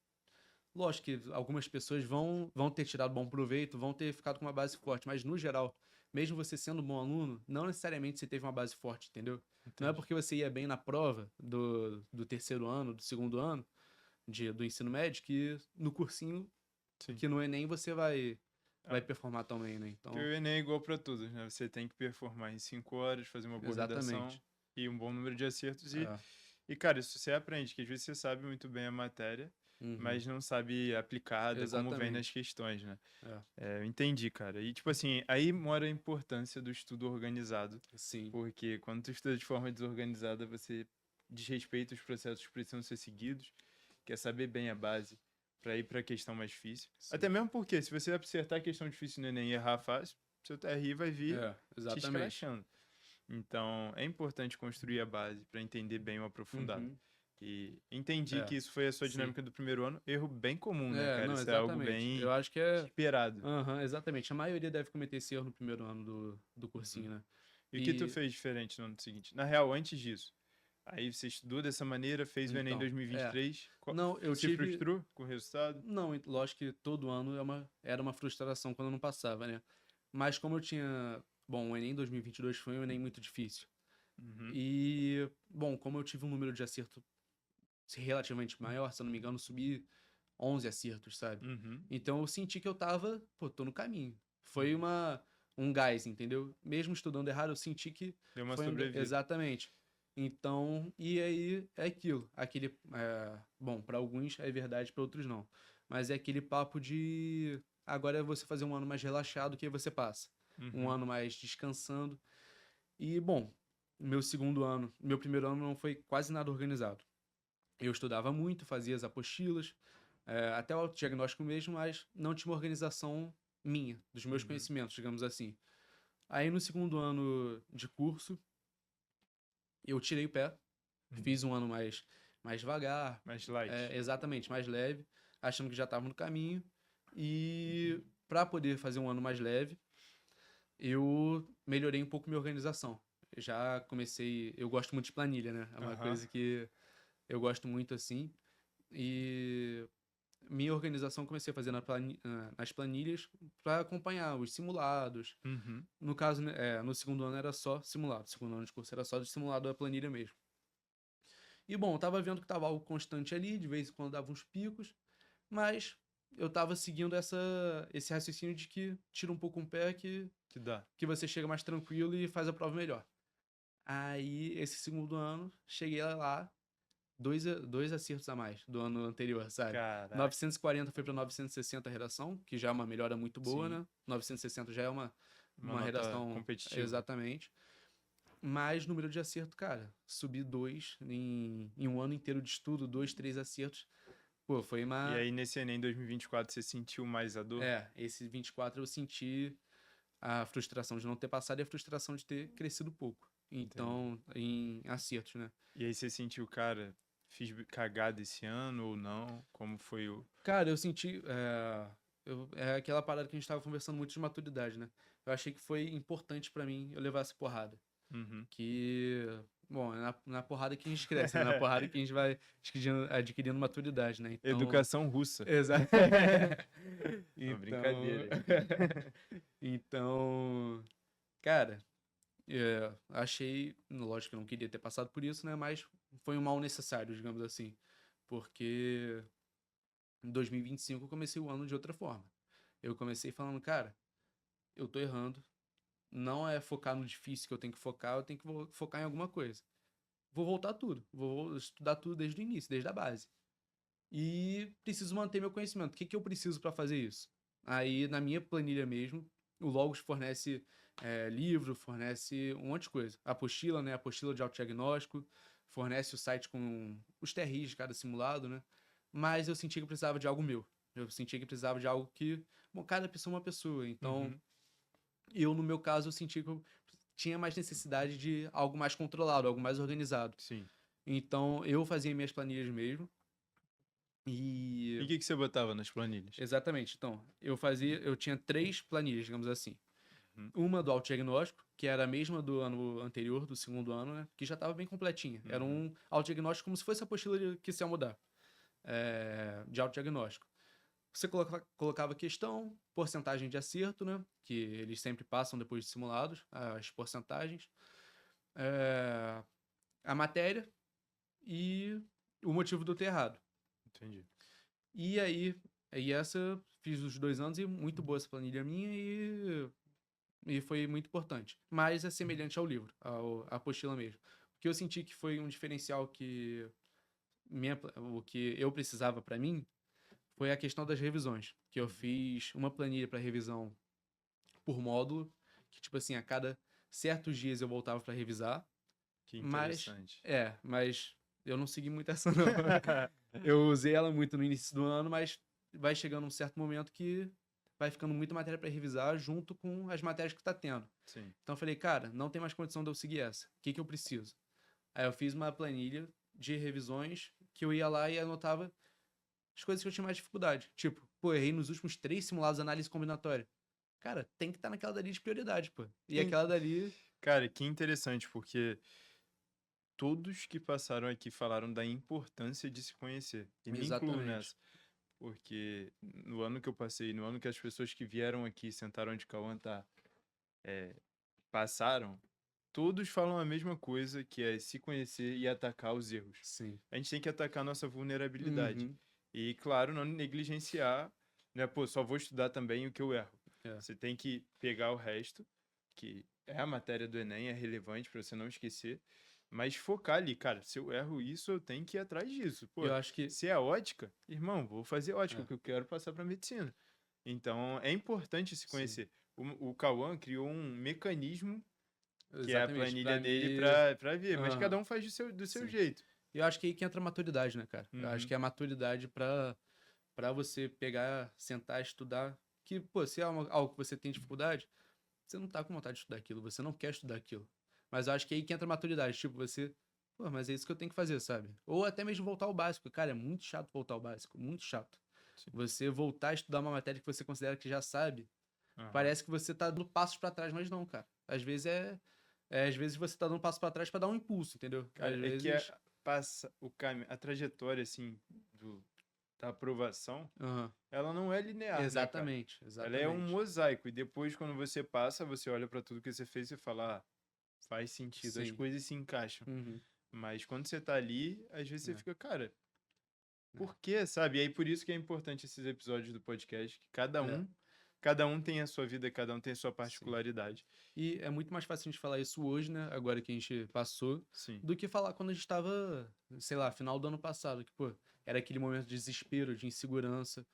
lógico que algumas pessoas vão ter tirado bom proveito, vão ter ficado com uma base forte, mas no geral, mesmo você sendo um bom aluno, não necessariamente você teve uma base forte, entendeu? Não é Entendi. porque você ia bem na prova do terceiro ano, do segundo ano do ensino médio, que no cursinho, Sim. que no Enem, você vai Ah, performar também, né? porque Então, o Enem é igual para todos, né? Você tem que performar em 5 horas, fazer uma boa redação exatamente. e um bom número de acertos. É. E cara, isso você aprende, que às vezes você sabe muito bem a matéria, Uhum. mas não sabe aplicada, como vem nas Exatamente. questões, né? É. É, eu entendi, cara. E, tipo assim, aí mora a importância do estudo organizado, Sim. porque quando tu estuda de forma desorganizada, você desrespeita os processos que precisam ser seguidos, quer saber bem a base para ir para a questão mais difícil. Sim. Até mesmo porque, se você acertar a questão difícil no Enem e errar fácil, seu TRI vai vir É, te exatamente. escrachando. Então, é importante construir a base para entender bem o aprofundado. Uhum. E entendi É, que isso foi a sua sim. dinâmica do primeiro ano. Erro bem comum, né, É, cara? não, Isso é algo exatamente. bem Eu acho que é. esperado. Aham, exatamente. A maioria deve cometer esse erro no primeiro ano do Uhum. cursinho, né? E o que tu E, fez diferente no ano seguinte? Na real, antes disso. Aí você estudou dessa maneira, fez o Enem então, é. 2023. Não, eu Se tive. frustrou com o resultado? Não, lógico que todo ano era uma frustração quando eu não passava, né? Mas como eu tinha. Bom, o Enem 2022 foi um Enem muito difícil. Uhum. E, bom, como eu tive um número de acerto relativamente maior, se eu não me engano, subi 11 acertos, sabe? Uhum. Então eu senti que eu tava, pô, tô no caminho. Foi Uhum. um gás, entendeu? Mesmo estudando errado, eu senti que Deu uma foi um. sobrevida. Exatamente. Então, e aí é aquilo. Bom, para alguns é verdade, para outros não. Mas é aquele papo de agora é você fazer um ano mais relaxado que aí você passa. Um Uhum. ano mais descansando. E, bom, meu primeiro ano não foi quase nada organizado. Eu estudava muito, fazia as apostilas, até o autodiagnóstico mesmo, mas não tinha uma organização minha, dos meus Uhum. conhecimentos, digamos assim. Aí no segundo ano de curso, eu tirei o pé, Uhum. fiz um ano mais devagar, Mais light. exatamente, mais leve, achando que já estava no caminho. E para poder fazer um ano mais leve, eu melhorei um pouco minha organização. Eu já comecei, eu gosto muito de planilha, né? É uma Aham. coisa que eu gosto muito assim. E minha organização comecei a fazer nas planilhas para acompanhar os simulados. Uhum. No caso, né, no segundo ano era só simulado. Segundo ano de curso era só de simulado da planilha mesmo. E bom, eu tava vendo que tava algo constante ali, de vez em quando dava uns picos, mas eu tava seguindo esse raciocínio de que tira um pouco um pé Que dá. que você chega mais tranquilo e faz a prova melhor. Aí, esse segundo ano, cheguei lá, dois acertos a mais do ano anterior, sabe? Caraca. 940 foi para 960 a redação, que já é uma melhora muito boa, Sim. né? 960 já é Uma uma nota redação competitiva. exatamente. Mas número de acerto, cara, subi dois em um ano inteiro de estudo, dois, três acertos. Pô, foi E uma. aí, nesse Enem 2024, você sentiu mais a dor? Esse 24 eu senti a frustração de não ter passado e a frustração de ter crescido pouco. Entendi. Então, em acertos, né? E aí, você sentiu, cara, fiz cagada esse ano ou não? Como foi o. Cara, eu senti. É aquela parada que a gente tava conversando muito de maturidade, né? Eu achei que foi importante pra mim eu levar essa porrada. Uhum. Que. Bom, é na porrada que a gente cresce, né? Na porrada que a gente vai adquirindo maturidade, né? Então. Educação russa. Exato. Uma Então. brincadeira aí. Então. Cara, achei. Lógico que eu não queria ter passado por isso, né? Mas foi um mal necessário, digamos assim. Porque em 2025 eu comecei o ano de outra forma. Eu comecei falando, cara, eu tô errando. Não é focar no difícil que eu tenho que focar, eu tenho que focar em alguma coisa. Vou voltar tudo. Vou estudar tudo desde o início, desde a base. E preciso manter meu conhecimento. O que eu preciso para fazer isso? Aí, na minha planilha mesmo, o Logos fornece livro, fornece um monte de coisa. Apostila, né? Apostila de autodiagnóstico, fornece o site com os TRIs de cada simulado, né? Mas eu senti que precisava de algo meu. Eu senti que precisava de algo que... Bom, cada pessoa é uma pessoa. Então, Uhum. no meu caso, eu senti que eu tinha mais necessidade de algo mais controlado, algo mais organizado. Sim. Então, eu fazia minhas planilhas mesmo. E E o que que você botava nas planilhas? exatamente. Então, eu tinha 3 planilhas, digamos assim. Uhum. Uma do autodiagnóstico, que era a mesma do ano anterior, do segundo ano, né? Que já estava bem completinha. Era Uhum. um autodiagnóstico como se fosse a apostila que se ia mudar, de autodiagnóstico. Você colocava questão, porcentagem de acerto, né? Que eles sempre passam depois de simulados, as porcentagens, é, a matéria e o motivo do ter errado. Entendi. E aí essa, fiz os 2 anos e muito boa essa planilha minha e foi muito importante. Mas é semelhante ao livro, à apostila mesmo. O que eu senti que foi um diferencial o que eu precisava para mim foi a questão das revisões. Que eu fiz uma planilha para revisão por módulo, que tipo assim, a cada certos dias eu voltava para revisar, Que mas interessante. mas eu não segui muito essa não. Eu usei ela muito no início do ano, mas vai chegando um certo momento que vai ficando muita matéria para revisar junto com as matérias que tá tendo. Sim. Então eu falei, cara, não tem mais condição de eu seguir essa. O que que eu preciso? Aí eu fiz uma planilha de revisões que eu ia lá e anotava as coisas que eu tinha mais dificuldade. Tipo, pô, errei nos últimos 3 simulados de análise combinatória. Cara, tem que estar naquela dali de prioridade, pô. E Que in- aquela dali. Cara, que interessante, porque todos que passaram aqui falaram da importância de se conhecer. E me incluo Exatamente. nessa. Porque no ano que eu passei, no ano que as pessoas que vieram aqui, sentaram onde Cauã tá, passaram, todos falam a mesma coisa, que é se conhecer e atacar os erros. Sim. A gente tem que atacar a nossa vulnerabilidade. Uhum. E, claro, não negligenciar, né? Pô, só vou estudar também o que eu erro. É. Você tem que pegar o resto, que é a matéria do Enem, é relevante para você não esquecer, mas focar ali, cara, se eu erro isso, eu tenho que ir atrás disso. Pô, Eu acho que. se é ótica, irmão, vou fazer ótica, É, porque eu quero passar para medicina. Então, é importante se sim. conhecer. O Cauã criou um mecanismo que é a Exatamente. planilha Pra dele mim. para ver, mas cada Aham. um faz do seu Sim. jeito. E eu acho que aí que entra a maturidade, né, cara? Eu acho Uhum. que é a maturidade pra você pegar, sentar, estudar. Que, pô, se é algo que você tem dificuldade, você não tá com vontade de estudar aquilo, você não quer estudar aquilo. Mas eu acho que aí que entra a maturidade. Tipo, você. Pô, mas é isso que eu tenho que fazer, sabe? Ou até mesmo voltar ao básico. Cara, é muito chato voltar ao básico. Muito chato. Sim. Você voltar a estudar uma matéria que você considera que já sabe, Aham. parece que você tá dando passos pra trás, mas não, cara. Às vezes às vezes você tá dando um passo pra trás pra dar um impulso, entendeu? Às Cara, é que vezes. passa o caminho, a trajetória assim da aprovação, Aham. ela não é linear, né, cara? Exatamente, Ela é um exatamente. mosaico e depois quando você passa, você olha pra tudo que você fez e fala, faz sentido, as Sim. coisas se encaixam. Uhum. Mas quando você tá ali, às vezes você É, fica, cara, é, por quê, sabe? E aí por isso que é importante esses episódios do podcast, que é, cada um tem a sua vida, cada um tem a sua sim. particularidade. E é muito mais fácil a gente falar isso hoje, né? Agora que a gente passou, Sim. do que falar quando a gente tava, sei lá, final do ano passado, que, pô, era aquele momento de desespero, de insegurança,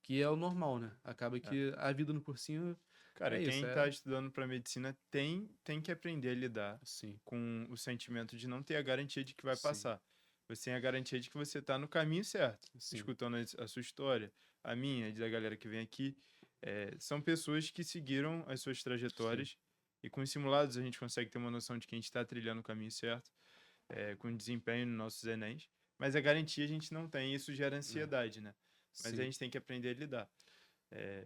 que é o normal, né? Acaba É. que a vida no cursinho Cara, é isso, quem tá estudando para medicina tem que aprender a lidar sim, com o sentimento de não ter a garantia de que vai sim, passar. Você tem a garantia de que você tá no caminho certo. sim, Escutando a sua história, a minha, da galera que vem aqui, são pessoas que seguiram as suas sim, trajetórias e com os simulados a gente consegue ter uma noção de que a gente está trilhando o caminho certo, com desempenho nos nossos Enems, mas a garantia a gente não tem, e isso gera é, ansiedade, né? Mas a sim, gente tem que aprender a lidar.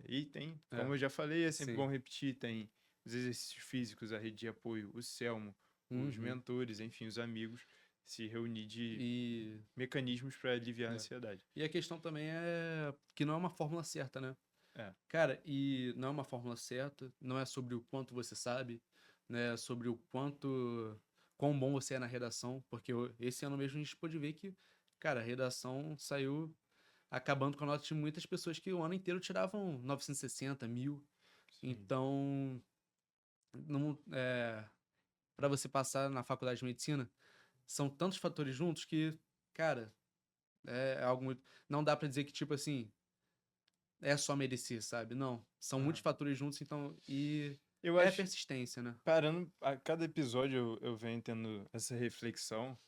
E tem, é, como eu já falei, é sempre sim, bom repetir, tem os exercícios físicos, a rede de apoio, o Selmo, os uhum. mentores, enfim, os amigos, se reunir de E, mecanismos para aliviar a é. ansiedade. E a questão também é que não é uma fórmula certa, né? É, Cara, e não é uma fórmula certa, não é sobre o quanto você sabe, né? É sobre o quão bom você é na redação, porque esse ano mesmo a gente pôde ver que, cara, a redação saiu acabando com a nota de muitas pessoas que o ano inteiro tiravam 960, 1000. sim. Então, não, para você passar na faculdade de medicina, são tantos fatores juntos que, cara, é algo muito. Não dá pra dizer que, tipo assim, é só merecer, sabe? Não. São muitos Ah, fatores juntos, então. E eu é acho, persistência, né? parando, a cada episódio eu venho tendo essa reflexão,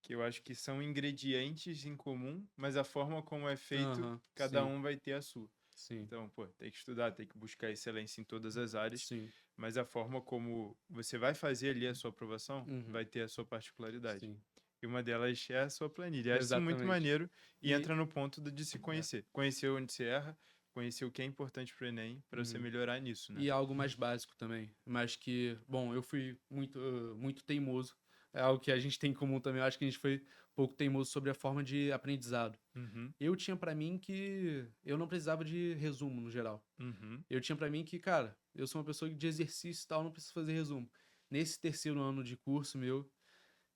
que eu acho que são ingredientes em comum, mas a forma como é feito, Aham, cada sim, um vai ter a sua. sim, Então, pô, tem que estudar, tem que buscar excelência em todas as áreas, sim, mas a forma como você vai fazer ali a sua aprovação uhum, vai ter a sua particularidade. sim. E uma delas é a sua planilha. Eu acho isso muito Exatamente. maneiro e E entra no ponto de se é, conhecer. Conhecer onde você erra, conhecer o que é importante pro Enem para você uhum. melhorar nisso, né? E algo mais básico também, mas que, bom, eu fui muito teimoso. É algo que a gente tem em comum também. Eu acho que a gente foi um pouco teimoso sobre a forma de aprendizado. Uhum, Eu tinha pra mim que eu não precisava de resumo no geral. uhum, Eu tinha pra mim que, cara, eu sou uma pessoa de exercício e tal, não preciso fazer resumo. Nesse terceiro ano de curso meu,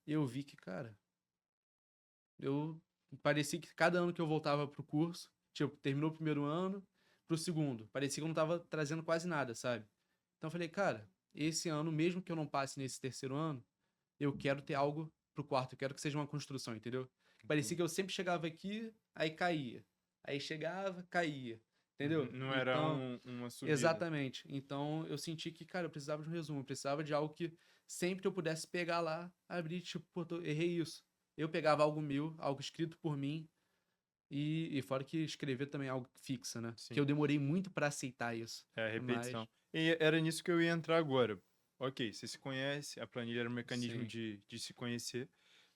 eu vi que, cara, eu parecia que cada ano que eu voltava pro curso, tipo, terminou o primeiro ano, pro segundo, parecia que eu não tava trazendo quase nada, sabe? Então eu falei, cara, esse ano, mesmo que eu não passe nesse terceiro ano, eu quero ter algo pro quarto, eu quero que seja uma construção, entendeu? Parecia entendi. que eu sempre chegava aqui, aí caía. Aí chegava, caía. Uhum. Entendeu? Não era Então, uma subida. exatamente. Então eu senti que, cara, eu precisava de um resumo, eu precisava de algo que sempre eu pudesse pegar lá, abrir, tipo, pô, errei isso. Eu pegava algo meu, algo escrito por mim, e fora que escrever também é algo que fixa, né? Que eu Sim, demorei muito pra aceitar isso. é a Mas, repetição. E era nisso que eu ia entrar agora. Ok, você se conhece, a planilha era um mecanismo sim. de se conhecer,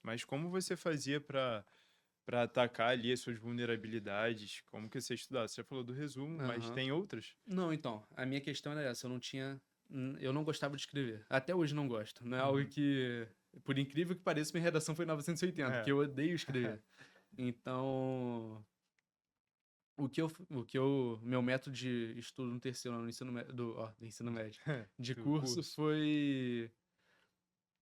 mas como você fazia para atacar ali as suas vulnerabilidades? Como que você estudava? Você já falou do resumo, mas Aham. tem outras? Não, então, a minha questão era essa, eu não tinha, eu não gostava de escrever. Até hoje não gosto. Não é algo Uhum. que, por incrível que pareça, minha redação foi 980, porque É. eu odeio escrever. Então, meu método de estudo no terceiro ano do ensino médio, do ensino médio, de Do curso curso. foi,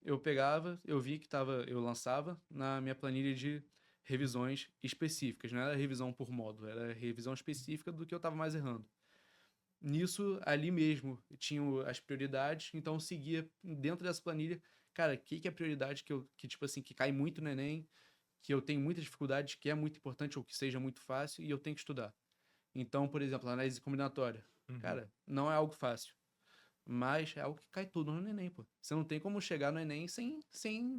eu pegava, eu vi que eu lançava na minha planilha de revisões específicas, não era revisão por módulo, era revisão específica do que eu estava mais errando. Nisso, ali mesmo, tinham as prioridades, então eu seguia dentro dessa planilha, cara, o que que é prioridade que, tipo assim, que cai muito no Enem, que eu tenho muita dificuldade, que é muito importante ou que seja muito fácil e eu tenho que estudar. Então, por exemplo, a análise combinatória. Uhum. Cara, não é algo fácil, mas é algo que cai tudo no Enem, pô. Você não tem como chegar no Enem sem...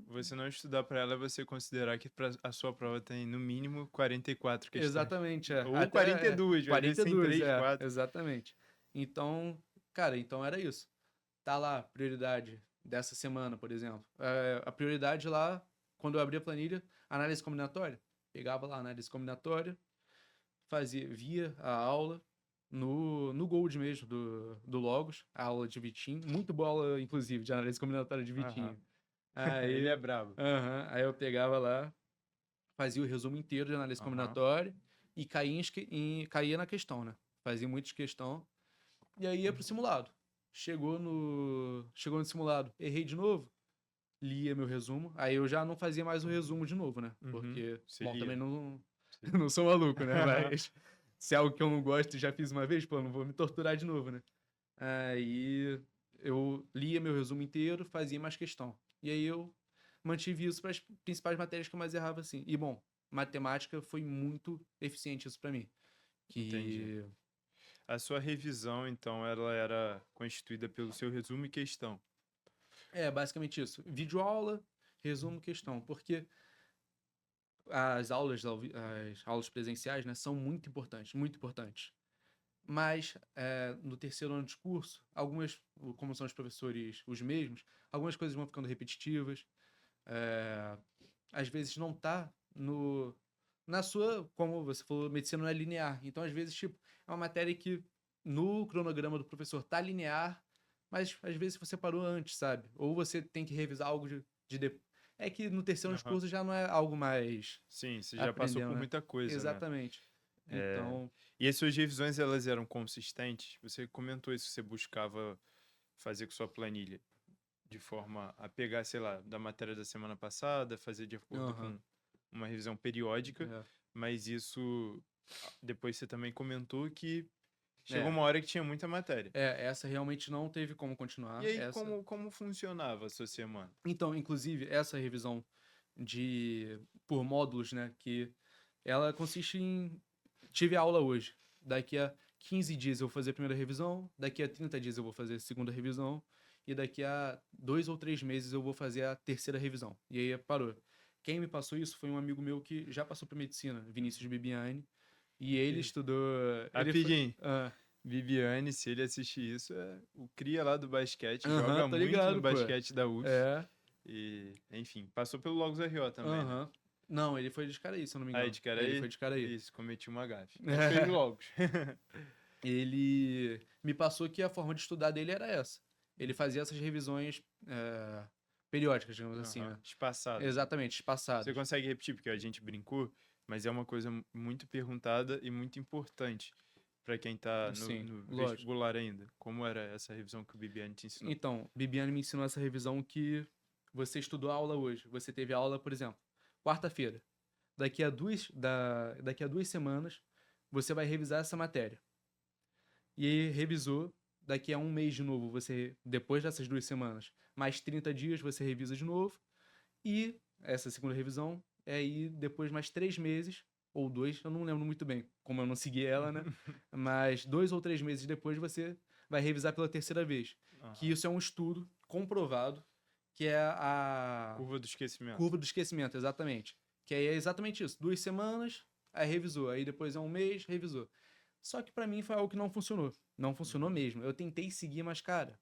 Você não estudar para ela, é você considerar que a sua prova tem no mínimo 44 questões. Exatamente, é. Ou Até 42, às vezes tem 42, 3, 4. exatamente. Então, cara, então era isso. Tá lá, prioridade dessa semana, por exemplo. A prioridade lá, quando eu abri a planilha, análise combinatória. Pegava lá a análise combinatória, via a aula no Gold mesmo, do Logos, a aula de Vitinho. Muito boa aula, inclusive, de análise combinatória de Aham. Vitinho. Ele é Aí, brabo. aí eu pegava lá, fazia o resumo inteiro de análise Aham. combinatória e caía na questão, né? Fazia muitas questão e aí ia pro simulado. Chegou no simulado, errei de novo, lia meu resumo. Aí eu já não fazia mais o resumo de novo, né? Uhum. Porque, Se bom, lia. também não, Se- não sou maluco, né? Mas se é algo que eu não gosto e já fiz uma vez, pô, não vou me torturar de novo, né? Aí eu lia meu resumo inteiro, fazia mais questão. E aí eu mantive isso para as principais matérias que eu mais errava, assim. E, bom, matemática foi muito eficiente isso para mim. Entendi. Que A sua revisão, então, ela era constituída pelo seu resumo e questão. é basicamente isso. Videoaula, resumo, questão. Porque as aulas presenciais, né, são muito importantes, muito importantes. Mas no terceiro ano de curso, como são os professores os mesmos, algumas coisas vão ficando repetitivas. é, Às vezes não tá na sua, como você falou, medicina não é linear. Então, às vezes, tipo, é uma matéria que no cronograma do professor tá linear, mas às vezes você parou antes, sabe? Ou você tem que revisar algo É que no terceiro ano de Aham. curso já não é algo mais Sim, você já passou aprendendo, por né? muita coisa, né? Exatamente. É, Então, e as suas revisões, elas eram consistentes? Você comentou isso, que você buscava fazer com sua planilha de forma a pegar, sei lá, da matéria da semana passada, fazer de acordo aham, com uma revisão periódica, é. mas isso, depois você também comentou que chegou É, uma hora que tinha muita matéria. essa realmente não teve como E continuar. aí, Essa. como funcionava a sua semana? Então, inclusive, essa revisão por módulos, né, que ela consiste em tive aula hoje. Daqui a 15 dias eu vou fazer a primeira revisão, daqui a 30 dias eu vou fazer a segunda revisão e daqui a 2 ou 3 meses eu vou fazer a terceira revisão. E aí parou. Quem me passou isso foi um amigo meu que já passou por medicina, Vinícius Bibiani, e ele Ih, estudou, ele foi, rapidinho. Viviane, se ele assistir isso, é o cria lá do basquete, joga tô muito no ligado, pô. basquete da UF. É. E, enfim, passou pelo Logos RO também, né? Aham. Não, ele foi de Caraí, se eu não me Aí, engano. de Ele Caraí? foi de Caraí. Isso, cometi uma gafe. Mas fez Logos. Ele me passou que a forma de estudar dele era essa. Ele fazia essas revisões periódicas, digamos assim, Aham, né? espaçado. Exatamente, Você espaçadas. consegue repetir, porque a gente brincou, mas é uma coisa muito perguntada e muito importante para quem tá Sim, no lógico. vestibular ainda. Como era essa revisão que o Bibiane te ensinou? Então, Bibiane me ensinou essa revisão que você estudou a aula hoje. Você teve aula, por exemplo, quarta-feira. Daqui a 2 semanas, você vai revisar essa matéria. E aí, revisou, daqui a um mês de novo, depois dessas 2 semanas, mais 30 dias, você revisa de novo. E essa segunda revisão é aí depois mais 3 meses, ou 2, eu não lembro muito bem, como eu não segui ela, né? Mas 2 ou 3 meses depois você vai revisar pela terceira vez. Que Aham. isso é um estudo comprovado, que é a Curva do esquecimento. curva do esquecimento, exatamente. Que aí é exatamente isso. 2 semanas, aí revisou. Aí depois é um mês, revisou. Só que pra mim foi algo que não funcionou. Não funcionou Uhum. mesmo. Eu tentei seguir, mas, cara,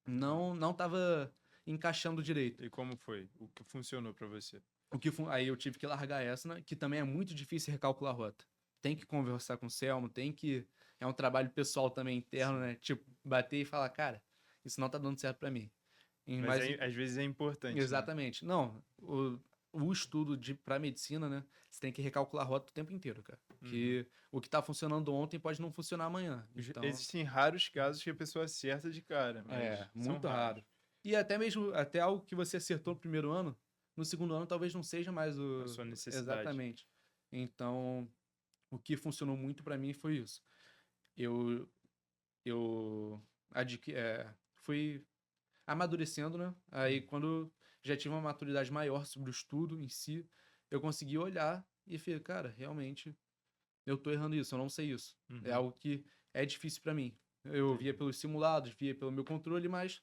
Aham. não tava encaixando direito. E como foi? O que funcionou para você? Aí eu tive que largar essa, né? Que também é muito difícil recalcular a rota. Tem que conversar com o Selmo, tem que. É um trabalho pessoal também interno, Sim. né? Tipo, bater e falar, cara, isso não tá dando certo pra mim. Mas Mas às vezes é importante, né? exatamente. Não, o estudo pra medicina, né? Você tem que recalcular a rota o tempo inteiro, cara. Uhum. Que o que tá funcionando ontem pode não funcionar amanhã. Então, Existem raros casos que a pessoa acerta de cara, mas são muito raros. raro. E até mesmo, até algo que você acertou no primeiro ano, no segundo ano talvez não seja mais A o. sua necessidade. Exatamente. Então, o que funcionou muito pra mim foi isso. Eu, eu fui amadurecendo, né? Aí Uhum. quando já tive uma maturidade maior sobre o estudo em si, eu consegui olhar e falei, cara, realmente eu tô errando isso, eu não sei isso. É Uhum. algo que é difícil pra mim. Eu via Entendi. pelos simulados, via pelo meu controle, mas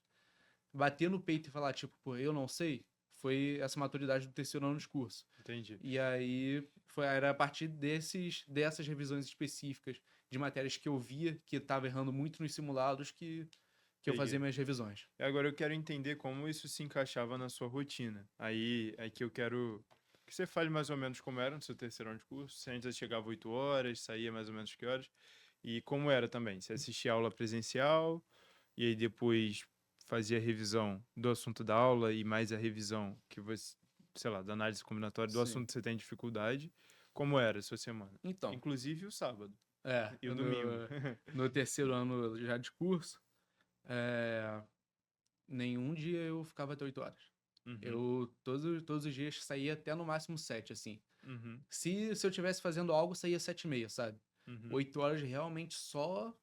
bater no peito e falar, tipo, pô, eu não sei, foi essa maturidade do terceiro ano de curso. Entendi. E aí era a partir dessas revisões específicas de matérias que eu via que estava errando muito nos simulados que eu fazia Peguei. minhas revisões. E agora eu quero entender como isso se encaixava na sua rotina. Aí que eu quero que você fale mais ou menos como era no seu terceiro ano de curso. Você antes chegava 8 horas, saía mais ou menos que horas. E como era também? Você assistia aula presencial e aí depois fazia a revisão do assunto da aula e mais a revisão que você, sei lá, da análise combinatória do Sim. assunto que você tem dificuldade. Como era a sua semana? Então, Inclusive o sábado e o domingo. no terceiro ano já de curso, é, nenhum dia eu ficava até 8 horas. Uhum, Eu, todos os dias, saía até no máximo 7, assim. uhum, Se eu tivesse fazendo algo, saía 7h30, sabe? uhum. 8 horas realmente só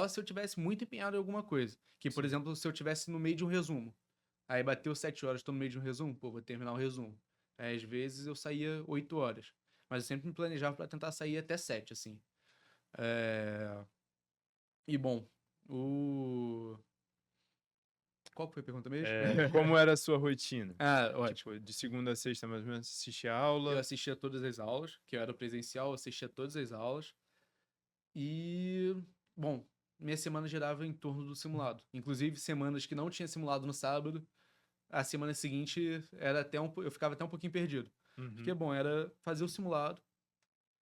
se eu tivesse muito empenhado em alguma coisa. Que, por Sim, exemplo, se eu tivesse no meio de um resumo. Aí bateu 7 horas, tô no meio de um resumo, pô, vou terminar o resumo. Aí, às vezes eu saía 8 horas. Mas eu sempre me planejava pra tentar sair até 7, assim. É... E bom, o. Qual que foi a pergunta mesmo? como era a sua rotina? Ah, ótimo. Tipo, de segunda a sexta, mais ou menos, assistia Eu aula. assistia todas as aulas, que eu era presencial, eu assistia todas as aulas. E, bom, minha semana girava em torno do simulado. Inclusive, semanas que não tinha simulado no sábado, a semana seguinte eu ficava até um pouquinho perdido. Porque, Uhum, bom, era fazer o simulado,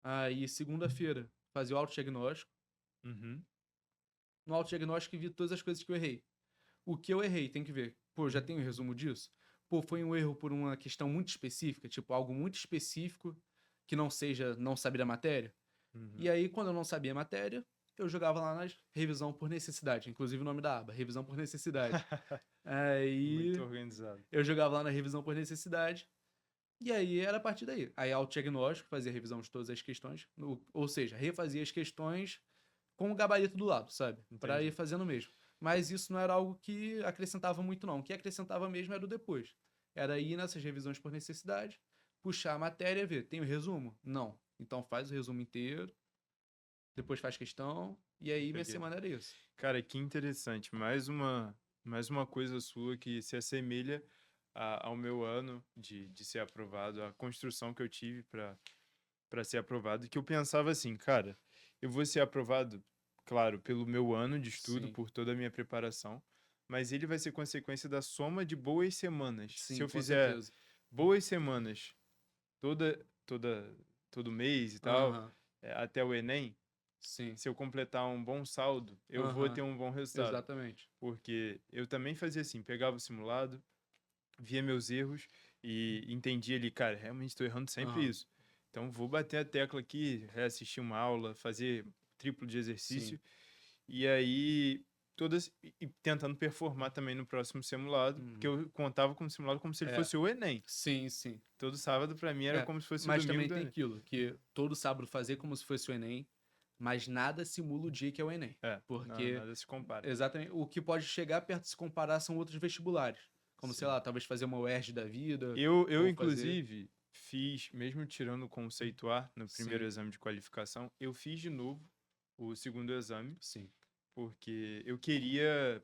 aí segunda-feira fazer o autodiagnóstico. uhum, No autodiagnóstico vi todas as coisas que eu errei. O que eu errei, tem que ver. Pô, já tem um resumo disso? Pô, foi um erro por uma questão muito específica, tipo algo muito específico que não seja não saber a matéria. E uhum. aí, quando eu não sabia a matéria, eu jogava lá na revisão por necessidade, inclusive o nome da aba, revisão por necessidade. Muito Aí organizado. eu jogava lá na revisão por necessidade, e aí era a partir daí. Aí autodiagnóstico, fazia a revisão de todas as questões, ou seja, refazia as questões com o gabarito do lado, sabe? Pra ir Entendi. fazendo mesmo. Mas isso não era algo que acrescentava muito, não. O que acrescentava mesmo era o depois. Era ir nessas revisões por necessidade, puxar a matéria e ver. Tem o resumo? Não. Então faz o resumo inteiro, depois faz questão, e aí minha Peguei. semana era isso. Cara, que interessante. Mais uma coisa sua que se assemelha ao meu ano de ser aprovado, a construção que eu tive para ser aprovado, que eu pensava assim, cara, eu vou ser aprovado, claro, pelo meu ano de estudo, Sim. por toda a minha preparação, mas ele vai ser consequência da soma de boas semanas. Se Sim, eu com fizer certeza. boas semanas toda, toda, todo mês e tal, Aham, até o Enem, sim. se eu completar um bom saldo, eu vou Aham, ter um bom resultado. exatamente. Porque eu também fazia assim, pegava o simulado, via meus erros e entendia ali, cara, realmente estou errando sempre Aham, isso. Então vou bater a tecla aqui, reassistir uma aula, fazer triplo de sim. exercício e aí todas e tentando performar também no próximo simulado, porque Uhum. eu contava com o simulado como se ele É, fosse o Enem. sim, sim. Todo sábado para mim era É, como se fosse o mas domingo também do tem Enem. aquilo, que todo sábado fazer como se fosse o Enem, mas nada simula o dia que é o Enem. É, Porque, nada se compara. exatamente, o que pode chegar perto de se comparar são outros vestibulares. Como, sei Sim. lá, talvez fazer uma UERJ da vida, Eu ou fazer... inclusive, fiz, mesmo tirando o conceito A no primeiro Sim, exame de qualificação, eu fiz de novo o segundo exame, sim. porque eu queria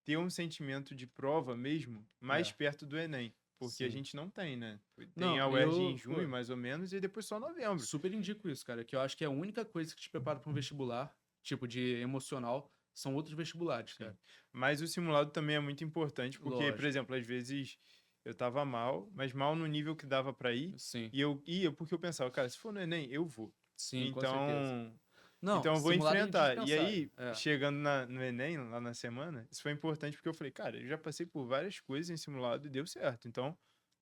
ter um sentimento de prova mesmo mais É, perto do Enem, porque a sim. gente não tem, né? Tem Não, a UERJ em eu, pô, junho, mais ou menos, e depois só novembro. super indico isso, cara, que eu acho que é a única coisa que te prepara para um vestibular, tipo de emocional, são outros vestibulares, Sim. cara. Mas o simulado também é muito importante, porque, por Lógico. exemplo, às vezes eu tava mal, mas mal no nível que dava para ir, Sim, e eu ia porque eu pensava, cara, se for no Enem, eu vou. sim, com certeza. Então, Não, então eu vou simulado é enfrentar. E indispensável. aí, É. chegando no Enem, lá na semana, isso foi importante porque eu falei, cara, eu já passei por várias coisas em simulado e deu certo. Então,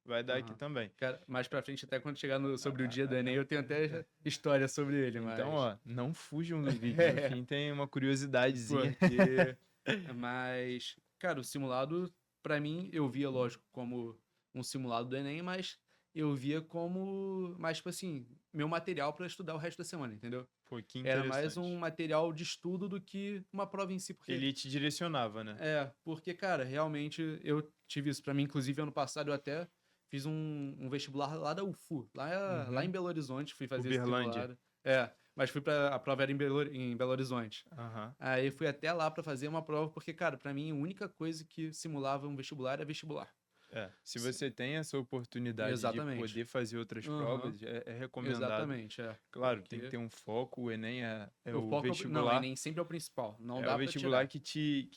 vai dar aqui Aham. também. Cara, mais pra frente, até quando chegar sobre o Ah, dia do Enem, eu tenho até história sobre ele, então, mas. ó, não fujam do vídeo. No É, fim tem uma curiosidadezinha. porque. Mas, cara, o simulado, pra mim, eu via, lógico, como um simulado do Enem, mas eu via como, mais, tipo assim, meu material pra estudar o resto da semana, entendeu? Pô, que Era mais um interessante. material de estudo do que uma prova em si, porque Ele te direcionava, né? porque, cara, realmente eu tive isso pra mim. Inclusive, ano passado eu até fiz um vestibular lá da UFU, lá em Uhum. Belo Horizonte, fui fazer esse Uberlândia. simulado. Mas a prova era em Belo Horizonte. Aham. Aí fui até lá pra fazer uma prova, porque, cara, pra mim a única coisa que simulava um vestibular era vestibular. É, se Se- você tem essa oportunidade de Exatamente. poder fazer outras Aham, provas, é recomendado. exatamente, Claro, tem que porque ter um foco. O Enem é o o foco não, vestibular, Enem sempre é o principal, não é o dá pra vestibular tirar. que te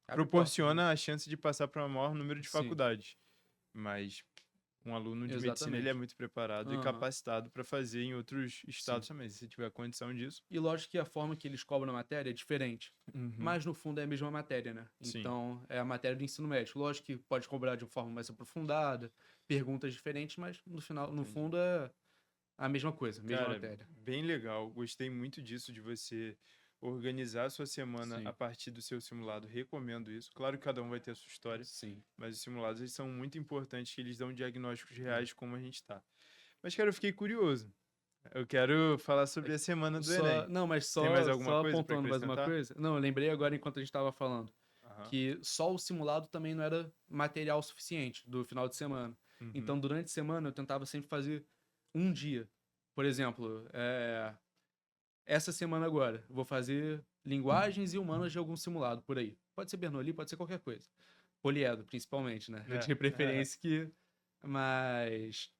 Abre portas, né? proporciona a chance de passar para o maior número de Sim, faculdades. Mas um aluno de medicina, ele é exatamente. muito preparado e Aham. capacitado para fazer em outros Sim. estados também, se você tiver condição disso. E lógico que a forma que eles cobram a matéria é diferente. Uhum. Mas no fundo é a mesma matéria, né? Sim, Então é a matéria do ensino médio. Lógico que pode cobrar de uma forma mais aprofundada, perguntas diferentes, mas no final, no entendi. fundo é a mesma coisa, a mesma Cara, matéria. bem legal. Gostei muito disso de você organizar a sua semana a Sim, partir do seu simulado. Recomendo isso. Claro que cada um vai ter a sua história, sim. mas os simulados eles são muito importantes, que eles dão diagnósticos É. reais de como a gente está. Mas, cara, eu fiquei curioso. Eu quero falar sobre a semana do Enem. Não, mas Tem mais só, alguma só coisa para apontando mais uma acrescentar? coisa. Não, eu lembrei agora enquanto a gente estava falando Aham. que só o simulado também não era material suficiente do final de semana. Uhum. Então, durante a semana, eu tentava sempre fazer um dia. Por exemplo, essa semana agora, eu vou fazer linguagens e humanas de algum simulado por aí. Pode ser Bernoulli, pode ser qualquer coisa. Poliedro, principalmente, né? Eu É. tinha preferência que. Mas.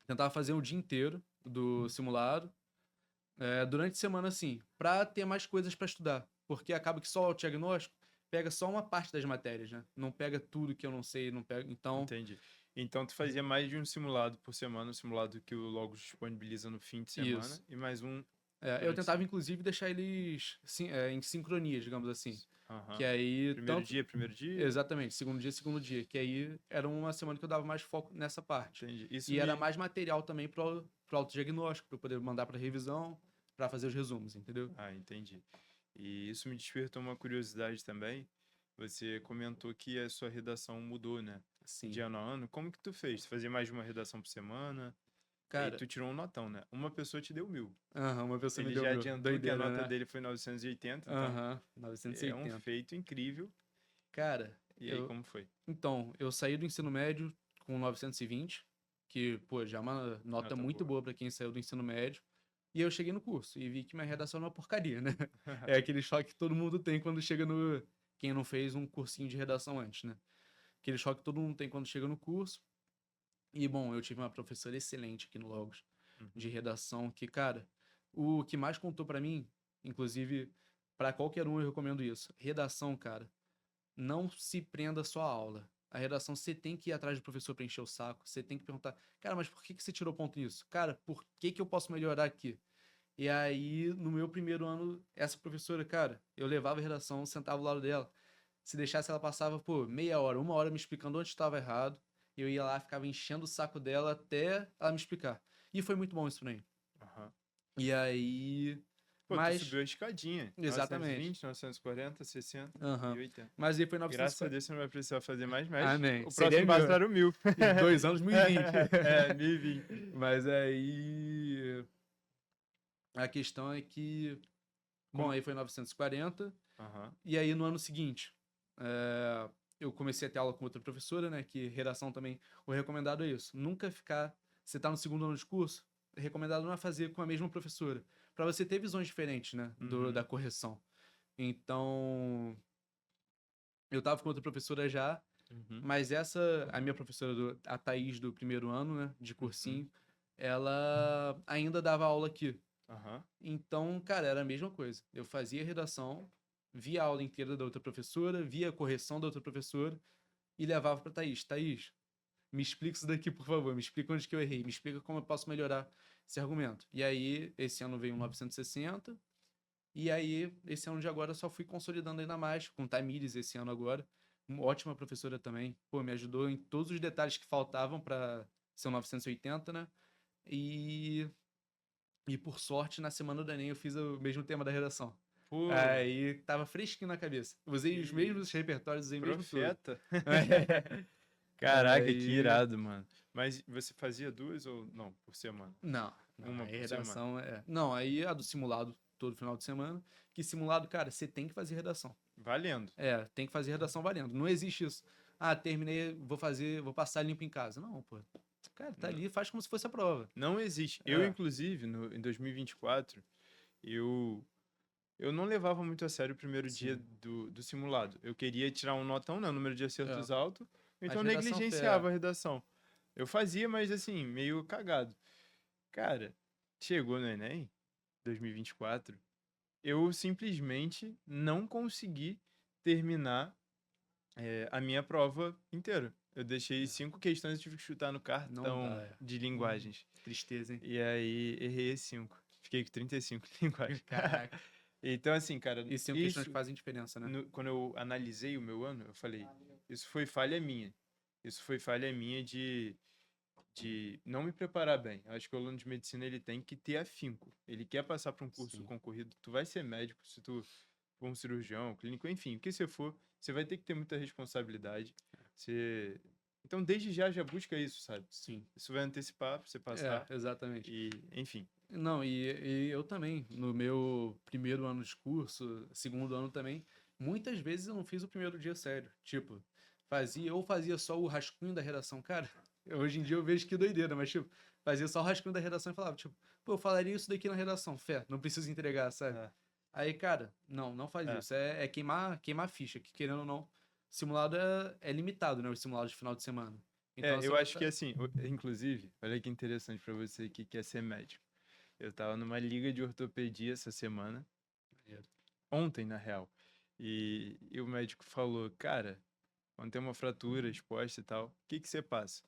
Tentava fazer o dia inteiro do simulado. Durante a semana, assim, pra ter mais coisas pra estudar. Porque acaba que só o diagnóstico pega só uma parte das matérias, né? Não pega tudo que eu não sei, não pega. Então, Entendi. Então, tu fazia mais de um simulado por semana, um simulado que o Logos disponibiliza no fim de semana, isso. e mais um Eu durante a tentava, semana. inclusive, deixar eles em sincronia, digamos assim. Que Aham. aí, Primeiro tanto. dia, primeiro dia? Exatamente, segundo dia. Que aí era uma semana que eu dava mais foco nessa parte. Entendi. Isso E era me. mais material também pro autodiagnóstico, para eu poder mandar para revisão, para fazer os resumos, entendeu? Ah, entendi. E isso me despertou uma curiosidade também. Você comentou que a sua redação mudou, né? De Sim. ano a ano. Como que tu fez? Tu fazia mais de uma redação por semana? E aí Cara, tu tirou um notão, né? Uma pessoa te deu 1.000. uma pessoa me Ele deu já meu. adiantou que a Doideira, nota né? dele foi 980, então Novecentos e é um oitenta feito incrível. Cara, E aí, como foi? então, eu saí do ensino médio com 920, que, pô, já é uma nota Nota muito boa. boa para quem saiu do ensino médio. E eu cheguei no curso e vi que minha redação era uma porcaria, né? É aquele choque que todo mundo tem quando chega no. Quem não fez um cursinho de redação antes, né? Aquele choque que todo mundo tem quando chega no curso. E, bom, eu tive uma professora excelente aqui no Logos, de Uhum. redação, que, cara, o que mais contou pra mim, inclusive, pra qualquer um eu recomendo isso. Redação, cara. não se prenda só à aula. A redação, você tem que ir atrás do professor para encher o saco. Você tem que perguntar, cara, mas por que que você tirou ponto nisso? Cara, por que que eu posso melhorar aqui? E aí, no meu primeiro ano, essa professora, cara, eu levava a redação, sentava ao lado dela. Se deixasse, ela passava, pô, meia hora, uma hora me explicando onde estava errado. Eu ia lá, ficava enchendo o saco dela até ela me explicar. E foi muito bom isso pra mim. Aham. E aí. Pô, tu Mas. subiu a escadinha. Exatamente. 920, 940, 60 e Aham. 80. Mas aí foi Graças a 940. Deus você não vai precisar fazer mais médico. Amém. O Seria próximo passo meu. era o 1000. Em 2 anos, 1020. 1020. Mas aí. A questão é que. Bom, Como- aí foi 940. Aham. E aí no ano seguinte, eu comecei a ter aula com outra professora, né? Que redação também, o recomendado é isso. Nunca ficar. Você tá no segundo ano de curso, é recomendado não é fazer com a mesma professora. Pra você ter visões diferentes, né? Da Uhum. correção. Então, eu tava com outra professora já, Uhum. mas a minha professora, a Thaís, do primeiro ano, né? De Uhum. cursinho, ela ainda dava aula aqui. Aham. Então, cara, era a mesma coisa. Eu fazia redação, via a aula inteira da outra professora, via a correção da outra professora e levava para Thaís. Thaís, me explica isso daqui, por favor. Me explica onde que eu errei. Me explica como eu posso melhorar esse argumento. E aí, esse ano veio um 960. E aí, esse ano de agora, eu só fui consolidando ainda mais, com Tamires esse ano agora. Uma ótima professora também. Pô, me ajudou em todos os detalhes que faltavam para ser um 980, né? E e por sorte, na semana do Enem, eu fiz o mesmo tema da redação. Pô, Aí tava fresquinho na cabeça. Usei os que mesmos repertórios, usei mesmo tudo. profeta. Caraca, que Aí. irado, mano. Mas você fazia duas ou não, por semana? Não, não, Uma aí por semana. redação é. Não, aí a do simulado todo final de semana. Que simulado, cara, você tem que fazer redação. Valendo. É, tem que fazer redação valendo. Não existe isso. Ah, terminei, vou passar limpo em casa. Não, pô. Cara, tá N- ali, faz como se fosse a prova. Não existe. Eu, É, inclusive, em 2024, eu não levava muito a sério o primeiro dia sim. do simulado. Eu queria tirar um notão, né, um número de É. acertos alto, Mas então redação negligenciava a redação. Eu fazia, mas assim, meio cagado. Cara, chegou no Enem, 2024, eu simplesmente não consegui terminar a minha prova inteira. Eu deixei 5 questões e tive que chutar no não dá, cartão é. de linguagens. Tristeza, hein? E aí errei as 5. Fiquei com 35 de linguagem. Caraca. Então, assim, cara, E são questões que isso, fazem diferença, né? quando eu analisei o meu ano, eu falei, isso foi falha minha. Isso foi falha minha de não me preparar bem. Eu acho que o aluno de medicina ele tem que ter afinco. Ele quer passar para um curso Sim. concorrido. Tu vai ser médico, se tu for um cirurgião, clínico, enfim, o que você for, você vai ter que ter muita responsabilidade. Você... Então, desde já busca isso, sabe? Sim. Isso vai antecipar para você É, passar. exatamente. E, enfim. Não, e eu também, no meu primeiro ano de curso, segundo ano também, muitas vezes eu não fiz o primeiro dia sério. Tipo, fazia só o rascunho da redação. Cara, hoje em dia eu vejo que doideira, mas tipo, fazia só o rascunho da redação e falava, tipo, pô, eu falaria isso daqui na redação, fé, não preciso entregar, sabe? É, Aí, cara, não faz é. isso. É queimar ficha, que querendo ou não, simulado é limitado, né? Os simulados de final de semana. Então você Eu vai acho que estar. assim, inclusive, olha que interessante para você que quer ser médico. Eu tava numa liga de ortopedia essa semana, ontem na real, e o médico falou, cara, quando tem uma fratura exposta e tal, o que que você passa?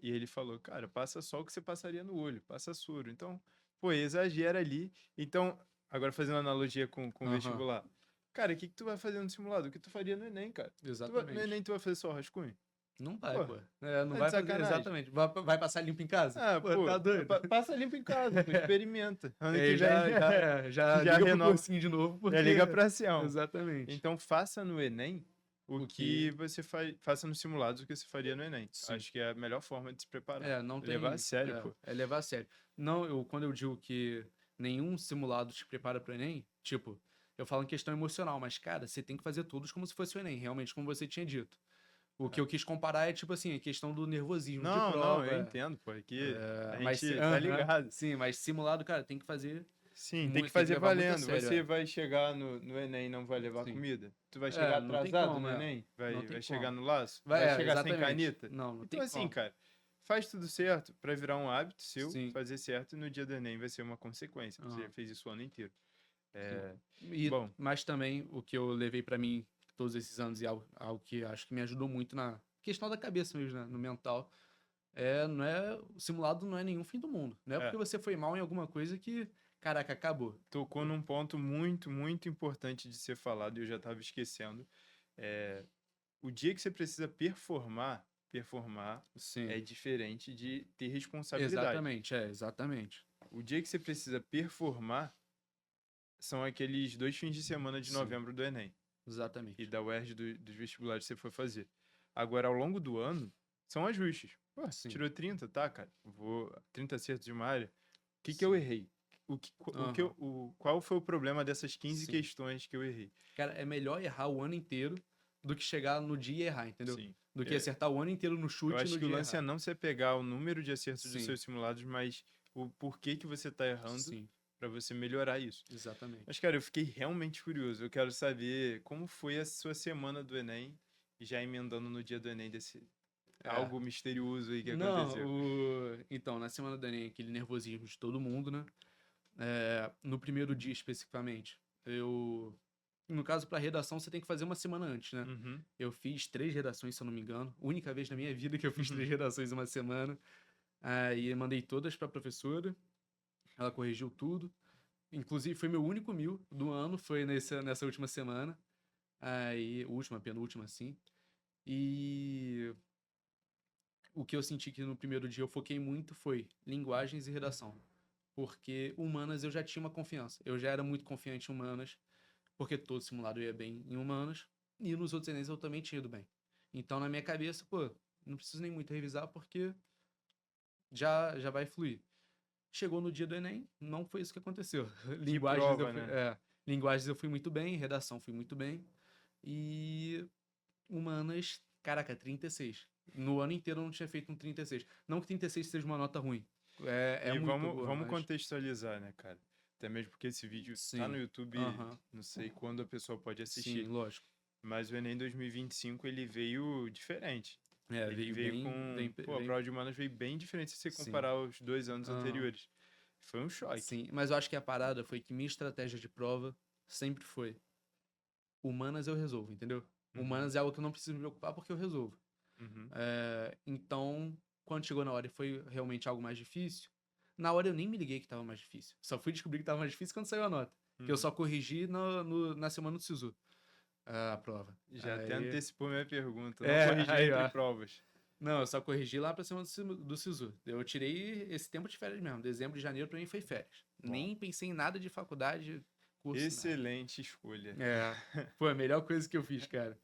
E ele falou, cara, passa só o que você passaria no olho, passa soro. Então, pô, exagera ali. Então, agora fazendo analogia com o Aham, vestibular. Cara, o que que tu vai fazer no simulado? O que tu faria no Enem, cara? No exatamente. Enem tu vai fazer só rascunho? Não vai, Pô, pô. É, não tá de vai fazer sacanagem. exatamente. Vai passar limpo em casa? Ah, Pô, pô, tá doido. passa limpo em casa, pô, experimenta. Ano que É, vem já já liga pro renova, cursinho de novo, já porque. liga pra Sião. Exatamente. Então faça no Enem o O que que. você faça nos simulados o que você faria no Enem. Sim. Acho que é a melhor forma de se preparar. É, não Levar a tem. sério, pô. É levar a sério. Não, quando eu digo que nenhum simulado te prepara pro Enem, tipo, eu falo em questão emocional, mas, cara, você tem que fazer todos como se fosse o Enem, realmente, como você tinha dito. O que eu quis comparar é, tipo assim, a questão do nervosismo de Não, eu prova. entendo, pô. Aqui a Mas, gente tá aham, ligado. sim, mas simulado, cara, tem que fazer. Sim, tem que Tem que fazer levar muito a valendo. sério, Você vai chegar no Enem e não vai levar sim. comida? Tu vai chegar É, não tem atrasado como, no Enem? não tem Vai chegar como. no laço? Vai chegar sem Exatamente. caneta? Não Então, tem assim, como. cara, faz tudo certo pra virar um hábito seu, Sim, fazer certo, e no dia do Enem vai ser uma consequência. Você já aham, fez isso o ano inteiro. sim. É, bom, Mas também o que eu levei pra mim todos esses anos e algo que acho que me ajudou muito na questão da cabeça mesmo, né? No mental. O simulado não é nenhum fim do mundo. Não é porque É, você foi mal em alguma coisa que, caraca, acabou. tocou num ponto muito, muito importante de ser falado e eu já estava esquecendo. É, o dia que você precisa performar Sim. é diferente de ter responsabilidade. Exatamente, exatamente. O dia que você precisa performar são aqueles 2 fins de semana de Sim, novembro do Enem e exatamente. da UERJ dos vestibulares que você for fazer. Agora, ao longo do ano, são ajustes. Pô, Sim, tirou 30, tá, cara? Vou 30 acertos de uma área. O que que eu sim. errei? Aham, Qual foi o problema dessas 15 sim. questões que eu errei? Cara, é melhor errar o ano inteiro do que chegar no dia e errar, entendeu? Sim. Do que É, acertar o ano inteiro no eu chute e acho no que o dia lance é errar. não você pegar o número de acertos dos Sim, seus simulados, mas o porquê que você tá errando sim, para você melhorar isso. Mas, exatamente. cara, eu fiquei realmente curioso. Eu quero saber como foi a sua semana do Enem, já emendando no dia do Enem desse É. algo misterioso aí que Não, aconteceu. então, na semana do Enem, aquele nervosismo de todo mundo, né? No primeiro dia especificamente, no caso, para redação, você tem que fazer uma semana antes, né? Uhum. Eu fiz 3 redações, se eu não me engano. Única vez na minha vida que eu fiz Uhum. 3 redações em uma semana. Aí mandei todas para a professora. Ela corrigiu tudo. Inclusive, foi meu único 1000 do ano, foi nessa última semana. Aí, última, penúltima, assim. E o que eu senti que no primeiro dia eu foquei muito foi linguagens e redação. Porque humanas eu já tinha uma confiança. Eu já era muito confiante em humanas, porque todo simulado eu ia bem em humanas. E nos outros Enems eu também tinha ido bem. Então, na minha cabeça, pô, não preciso nem muito revisar, porque já vai fluir. Chegou no dia do Enem, não foi isso que aconteceu. Que Linguagens prova, né? linguagens eu fui muito bem, redação fui muito bem. E humanas, caraca, 36. No ano inteiro eu não tinha feito um 36. Não que 36 seja uma nota ruim. É E muito boa, vamos mas. contextualizar, né, cara? Até mesmo porque esse vídeo tá no Sim. YouTube, Aham. não sei quando a pessoa pode Sim, assistir. lógico. Mas o Enem 2025 ele veio diferente. Ele Veio veio bem, com. bem, Pô, a bem. prova de humanas veio bem diferente se você Sim. comparar os 2 anos Aham. anteriores. Foi um choque. Sim. Mas eu acho que a parada foi que minha estratégia de prova sempre foi: humanas eu resolvo, entendeu? Uhum, Humanas é algo que eu não preciso me preocupar porque eu resolvo. uhum, Então, quando chegou na hora e foi realmente algo mais difícil, na hora eu nem me liguei que tava mais difícil. Só fui descobrir que tava mais difícil quando saiu a nota. Que eu uhum. só corrigi na semana do SISU, a prova. Já até Aí. antecipou minha pergunta. Não corrigiu Aí, entre ó. provas. Não, eu só corrigi lá pra semana do SISU. Eu tirei esse tempo de férias mesmo. Dezembro e janeiro pra mim foi férias. Bom, Nem pensei em nada de faculdade, curso, nada. excelente escolha. É. Foi a melhor coisa que eu fiz, cara.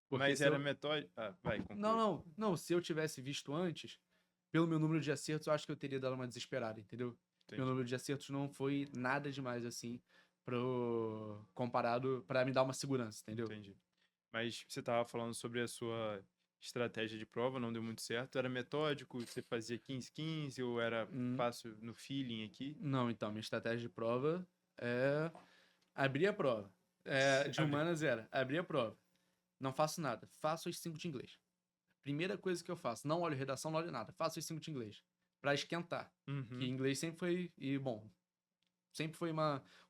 Porque Mas se era eu. metódico. Ah, vai, Não, conclui. não, não. Se eu tivesse visto antes, pelo meu número de acertos, eu acho que eu teria dado uma desesperada, entendeu? Meu Entendi, número de acertos não foi nada demais assim, comparado pra me dar uma segurança, entendeu? entendi. Mas você estava falando sobre a sua estratégia de prova, não deu muito certo. Era metódico? Você fazia 15-15 ou era Hum, fácil no feeling aqui? Não, então, minha estratégia de prova é abrir a prova. De Sabe? humanas era abrir a prova. Não faço nada. Faço os 5 de inglês. Primeira coisa que eu faço. Não olho redação, não olho nada. Faço os 5 de inglês. Pra esquentar. Que Uhum, inglês sempre foi. E, bom, sempre foi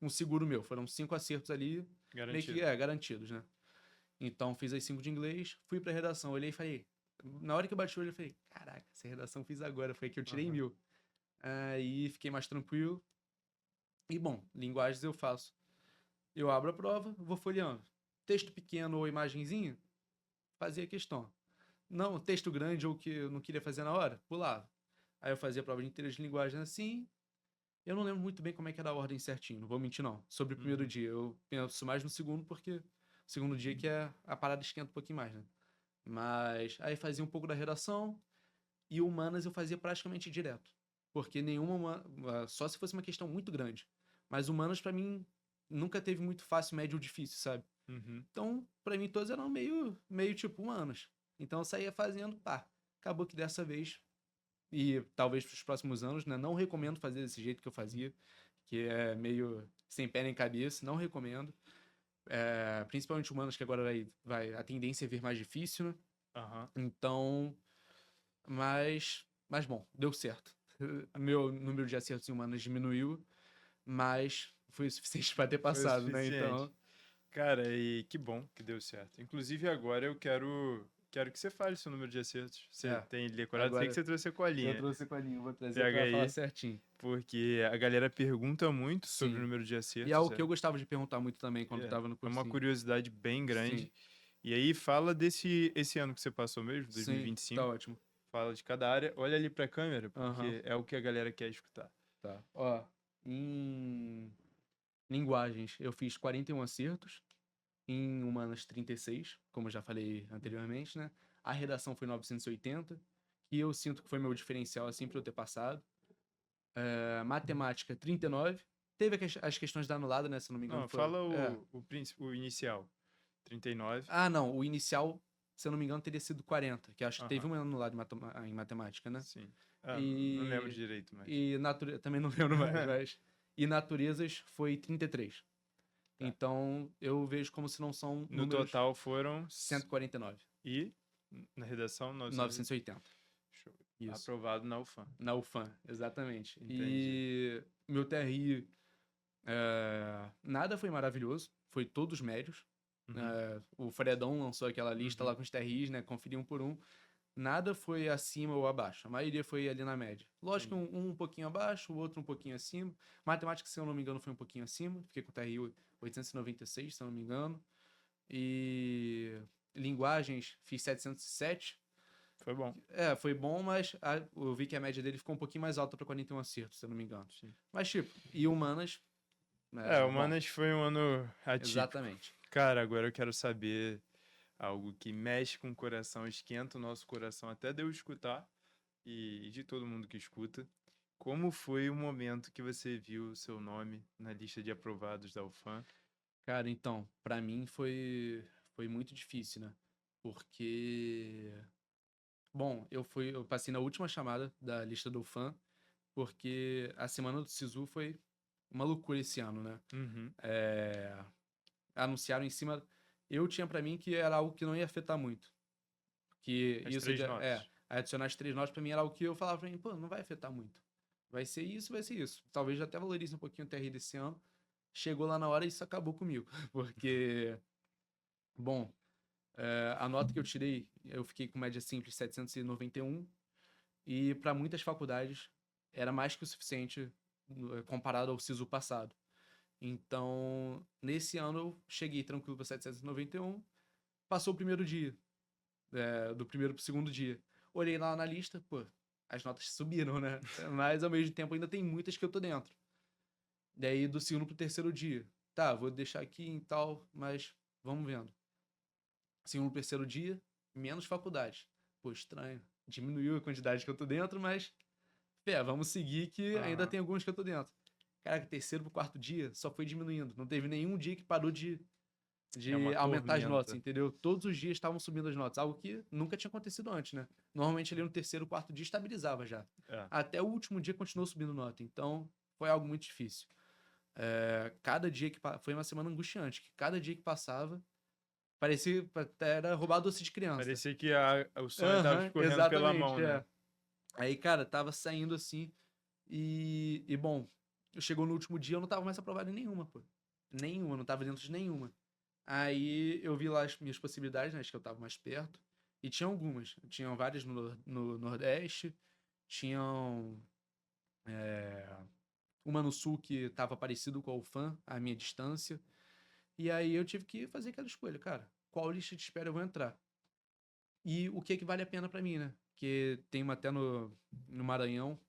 um seguro meu. Foram 5 acertos ali, meio que garantido. garantidos, né? Então fiz as 5 de inglês, fui pra redação, olhei e falei. Na hora que eu bati o olho, eu falei: caraca, essa redação eu fiz agora. Foi que eu tirei Aham. 1000. Aí fiquei mais tranquilo. E bom, linguagens eu faço. Eu abro a prova, vou folheando. Texto pequeno ou imagenzinha, fazia questão. Não, texto grande ou que eu não queria fazer na hora, pulava. Aí eu fazia a prova de inteiras de linguagem assim. Eu não lembro muito bem como é que era a ordem certinho, não vou mentir não. Sobre o primeiro Uhum. dia, eu penso mais no segundo, porque o segundo dia que a parada esquenta um pouquinho mais, né? Mas aí fazia um pouco da redação e humanas eu fazia praticamente direto. Porque só se fosse uma questão muito grande. Mas humanas pra mim nunca teve muito fácil, médio ou difícil, sabe? Uhum. Então, pra mim todos eram meio tipo humanas. Então eu saía fazendo, pá. Acabou que dessa vez e talvez para os próximos anos, né? Não recomendo fazer desse jeito que eu fazia, que é meio sem pé nem cabeça, não recomendo. Principalmente humanos, que agora a tendência é vir mais difícil, né? Aham. Então, mas bom, deu certo. Meu número de acertos em humanas diminuiu, mas foi o suficiente para ter Foi o passado, né? suficiente. Então, Cara, e que bom que deu certo. Inclusive, agora eu quero que você fale seu número de acertos. Você tem decorado? Sei que Agora você trouxe a eu colinha. trouxe com a linha, vou trazer Pega pra falar aí, certinho. porque a galera pergunta muito sobre o Sim. número de E é acertos. algo que eu gostava de perguntar muito também quando tava no É uma cursinho. curiosidade bem Sim, grande. E aí, fala esse ano que você passou mesmo, sim, tá 2025. ótimo. Fala de cada área. Olha ali pra câmera, Aham, porque é o que a galera quer escutar. tá. Ó, em linguagens eu fiz 41 acertos, em humanas 36, como eu já falei anteriormente, né? A redação foi 980, que eu sinto que foi meu diferencial assim pra eu ter passado. Matemática 39. Teve as questões da anulada, né? Se eu não me engano, Não, foi. fala o inicial. 39. Ah, não. O inicial, se eu não me engano, teria sido 40, que acho que teve Aham, um anulado em matemática, né? sim. Ah, não lembro E. direito, mas. E natureza. Também não lembro mais, mas. E naturezas foi 33. Tá. Então, eu vejo como se não são No números total foram 149. e na redação 900. 980. Show. Isso. Aprovado na UFAM. Na UFAM, exatamente. Entendi. E meu TRI, nada foi maravilhoso, foi todos médios. Uhum, O Fredão lançou aquela lista lá uhum. com os TRIs, né? Conferi um por um. Nada foi acima ou abaixo. A maioria foi ali na média. Lógico que Entendi. um pouquinho abaixo, o outro um pouquinho acima. Matemática, se eu não me engano, foi um pouquinho acima. Fiquei com o TRI 896, se eu não me engano. E linguagens, fiz 707. Foi bom. Foi bom, mas eu vi que a média dele ficou um pouquinho mais alta para 41 acertos, se eu não me engano. Sim. Mas, tipo, e humanas, bom, Humanas foi um ano atípico. exatamente. Cara, agora eu quero saber algo que mexe com o coração, esquenta o nosso coração até de eu escutar e de todo mundo que escuta. Como foi o momento que você viu o seu nome na lista de aprovados da UFAM? Cara, então, pra mim foi muito difícil, né? Porque, bom, eu passei na última chamada da lista do fã, porque a semana do Sisu foi uma loucura esse ano, né? Uhum. Anunciaram em cima, eu tinha pra mim que era algo que não ia afetar muito, que As isso três notas. adicionar as 3 notas pra mim era algo que eu falava pra mim, pô, não vai afetar muito. Vai ser isso, vai ser isso. Talvez até valorize um pouquinho o TR desse ano. Chegou lá na hora e isso acabou comigo, porque, bom, a nota que eu tirei, eu fiquei com média simples 791, e para muitas faculdades era mais que o suficiente comparado ao SISU passado. Então, nesse ano eu cheguei tranquilo para 791, passou o primeiro dia, do primeiro pro segundo dia. Olhei lá na lista, pô, as notas subiram, né? Mas ao mesmo tempo ainda tem muitas que eu tô dentro. Daí do segundo pro terceiro dia, tá, vou deixar aqui em tal, mas vamos vendo. Segundo, terceiro dia, menos faculdade. Pô, estranho. Diminuiu a quantidade que eu tô dentro, mas. Vamos seguir que ainda Aham. tem alguns que eu tô dentro. Caraca, terceiro pro quarto dia só foi diminuindo. Não teve nenhum dia que parou É de uma aumentar as notas, tormenta. entendeu? Todos os dias estavam subindo as notas, algo que nunca tinha acontecido antes, né? Normalmente ali no terceiro, quarto dia estabilizava já. É. Até o último dia continuou subindo nota. Então, foi algo muito difícil. Cada dia que. Foi uma semana angustiante, que cada dia que passava parecia até era roubar doce de criança. Parecia que o sonho tava Aham, escorrendo pela exatamente, mão, né? Aí, cara, tava saindo assim e bom, chegou no último dia eu não tava mais aprovado em nenhuma, pô. Nenhuma, não tava dentro de nenhuma. Aí eu vi lá as minhas possibilidades, né, acho que eu tava mais perto. E tinha algumas. Tinham várias no Nordeste, tinham uma no Sul que tava parecido com a UFAM, a minha distância. E aí eu tive que fazer aquela escolha, cara. Qual lista de espera eu vou entrar? E o que é que vale a pena pra mim, né? Que tem uma até no Maranhão,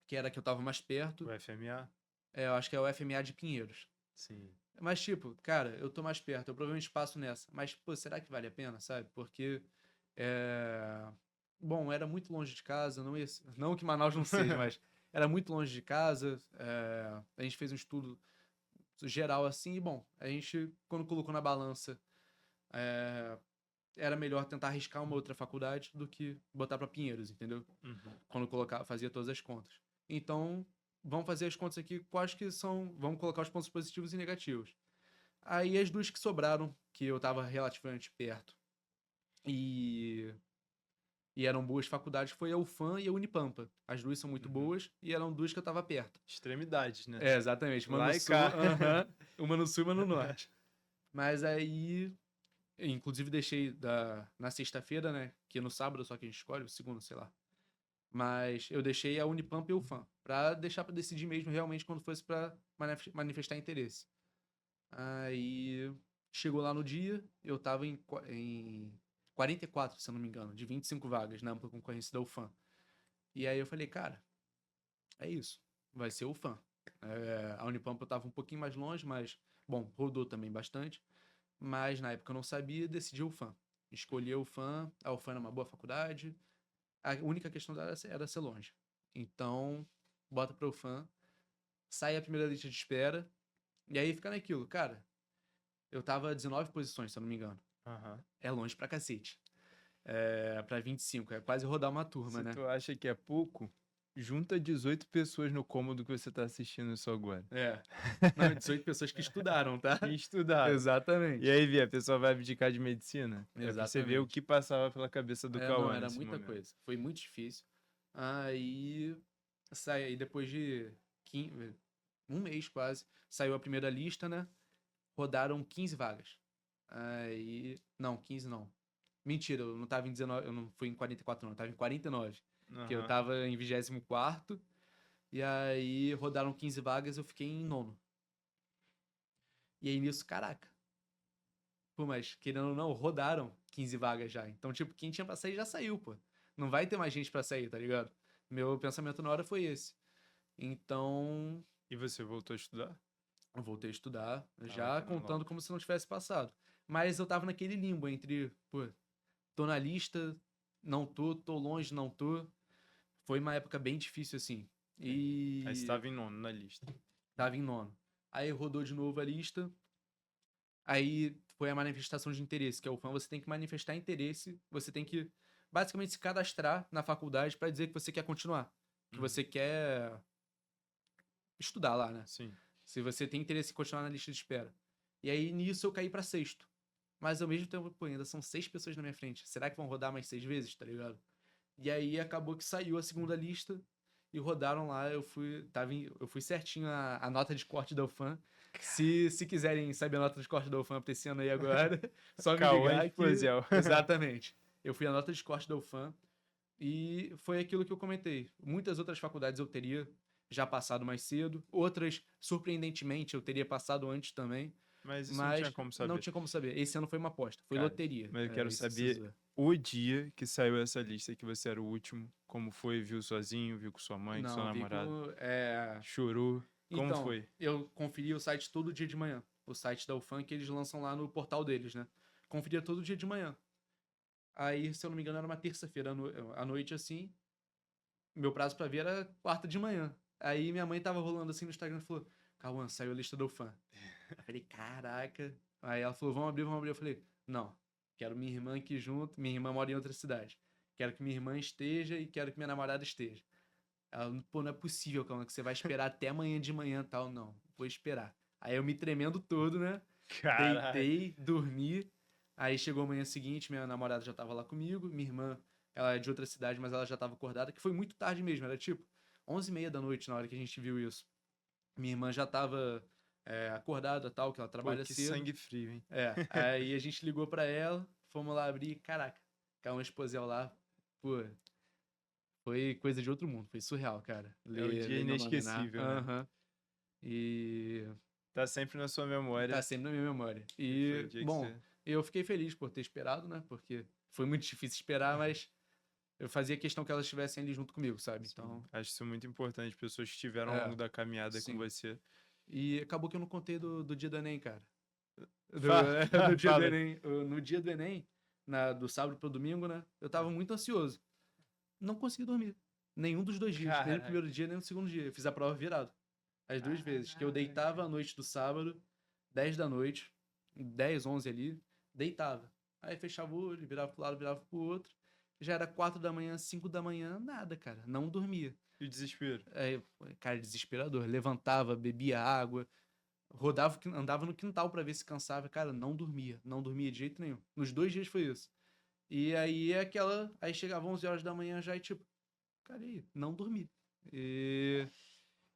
que era a que eu tava mais O perto. FMA? Eu acho que é o FMA de Pinheiros. Sim. Mas, tipo, cara, eu tô mais perto, eu provavelmente passo nessa. Mas, pô, será que vale a pena, sabe? Porque, é... bom, era muito longe de casa, não que Manaus não seja, mas era muito longe de casa. A gente fez um estudo geral assim, e, bom, a gente, quando colocou na balança, é, era melhor tentar arriscar uma outra faculdade do que botar pra Pinheiros, entendeu? Uhum. Quando fazia todas as contas. Então, vamos fazer as contas aqui, quais que são, vamos colocar os pontos positivos e negativos. Aí as duas que sobraram, que eu tava relativamente perto e, e eram boas faculdades, foi a UFAM e a Unipampa. As duas são muito Uhum. boas e eram duas que eu tava perto. Extremidades, né? Exatamente. Uma Lá no e sul, cá. uma no sul e uma no norte. Mas aí, inclusive deixei na sexta-feira, né? Que no sábado só que a gente escolhe, o segundo, sei lá. Mas eu deixei a Unipamp e o UFAM, pra deixar pra decidir mesmo realmente quando fosse pra manifestar interesse. Aí chegou lá no dia, eu tava em 44, se eu não me engano, de 25 vagas na ampla concorrência da UFAM. E aí eu falei, cara, é isso, vai ser o UFAM. A Unipamp eu tava um pouquinho mais longe, mas, bom, rodou também bastante. Mas na época eu não sabia, decidi o UFAM. Escolhi a UFAM, a UFAM era uma boa faculdade, a única questão dela era ser longe. Então, bota pra UFAM, sai a primeira lista de espera, e aí fica naquilo, cara. Eu tava 19 posições, se eu não me engano. Aham. É longe pra cacete. Pra 25, é quase rodar uma turma, Se né? tu acha que é pouco, junta 18 pessoas no cômodo que você tá assistindo isso agora. É. Não, 18 pessoas que estudaram, tá? E estudaram. E Exatamente. aí, Via, a pessoa vai abdicar de medicina? É pra você ver o Exatamente. que passava pela cabeça do Não, Cauã era nesse muita momento. coisa. Foi muito difícil. Aí, aí depois de 15, um mês quase, saiu a primeira lista, né? Rodaram 15 vagas. Aí, não, 15 não. Mentira, eu não tava em 19, eu não fui em 44 não, eu tava em 49. Que eu Aham. tava em 24º, e aí rodaram 15 vagas, eu fiquei em nono. E aí nisso, caraca. Pô, mas querendo ou não, rodaram 15 vagas já. Então, tipo, quem tinha pra sair já saiu, pô. Não vai ter mais gente pra sair, tá ligado? Meu pensamento na hora foi esse. Então, E você voltou a estudar? eu voltei a estudar, Tava já querendo contando logo. como se não tivesse passado. Mas eu tava naquele limbo entre, pô, tô na lista, não tô longe, não tô. Foi uma época bem difícil, assim. Aí você E tava em nono na lista. tava em nono. Aí rodou de novo a lista. Aí foi a manifestação de interesse, que é o fã. Você tem que manifestar interesse, você tem que basicamente se cadastrar na faculdade para dizer que você quer continuar, que Uhum. você quer estudar lá, né? Sim. Se você tem interesse em continuar na lista de espera. E aí nisso eu caí pra sexto. Mas ao mesmo tempo, pô, ainda são 6 pessoas na minha frente. Será que vão rodar mais 6 vezes, tá ligado? E aí acabou que saiu a segunda lista e rodaram lá. Eu fui certinho a nota de corte da UFAM. Se quiserem saber a nota de corte da UFAM pra esse ano aí agora, só me Cauã ligar que. Explosiel. Exatamente. Eu fui a nota de corte da UFAM e foi aquilo que eu comentei. Muitas outras faculdades eu teria já passado mais cedo, outras, surpreendentemente, eu teria passado antes também, Mas isso não tinha mas como não saber. tinha como saber. Esse ano foi uma aposta, foi Cara, loteria. mas eu quero Isso saber precisa. o dia que saiu essa lista, que você era o último. Como foi? Viu sozinho? Viu com sua mãe, com sua Não, vi namorada? com. Chorou? Como Então, foi? eu conferi o site todo dia de manhã. O site da UFAM que eles lançam lá no portal deles, né? Conferia todo dia de manhã. Aí, se eu não me engano, era uma terça-feira à noite, assim. Meu prazo pra ver era quarta de manhã. Aí minha mãe tava rolando assim no Instagram e falou: Cauã, saiu a lista da UFAM. Eu falei, caraca. Aí ela falou, vamos abrir, vamos abrir. Eu falei, não, quero minha irmã aqui junto. Minha irmã mora em outra cidade. Quero que minha irmã esteja e quero que minha namorada esteja. Ela, pô, não é possível, Cauã, que você vai esperar até amanhã de manhã e tal. Não, vou esperar. Aí eu me tremendo todo, né? Caralho. Deitei, dormi. Aí chegou a manhã seguinte, minha namorada já tava lá comigo. Minha irmã, ela é de outra cidade, mas ela já tava acordada, que foi muito tarde mesmo. Era tipo 11h30 da noite na hora que a gente viu isso. Minha irmã já tava acordada, tal, que ela Pô, trabalha que cedo. sangue frio, hein? Aí a gente ligou pra ela, fomos lá abrir, caraca, caiu um exposel lá, pô, foi coisa de outro mundo, foi surreal, cara. É o dia Ler meu nome na, inesquecível, né? aham, e Tá sempre na sua tá memória. sempre na minha memória. E foi o E, dia que bom, você. eu fiquei feliz por ter esperado, né, porque foi muito difícil esperar, mas eu fazia questão que elas estivessem ali junto comigo, sabe? Sim, Então, acho isso muito importante. Pessoas que estiveram ao é, longo da caminhada com sim. você. E acabou que eu não contei do dia do Enem, cara. Fala, Do dia do fala. Enem. No dia do Enem, do sábado pro domingo, né? Eu tava muito ansioso. Não consegui dormir. Nenhum dos 2 dias. Nem no Caraca. primeiro dia, nem no segundo dia. Eu fiz a prova virado. As 2 vezes. Que eu deitava Caraca. à noite do sábado, 10 da noite, 10, 11 ali, deitava. Aí fechava o olho, virava pro lado, virava pro outro. Já era 4 da manhã, 5 da manhã, nada, cara. Não dormia. E o desespero? Aí, cara, desesperador. Levantava, bebia água, rodava, andava no quintal pra ver se cansava. Cara, não dormia. Não dormia de jeito nenhum. Nos 2 dias foi isso. E aí é aquela. Aí chegava 11 horas da manhã já e tipo, cara, e aí? Não dormi. E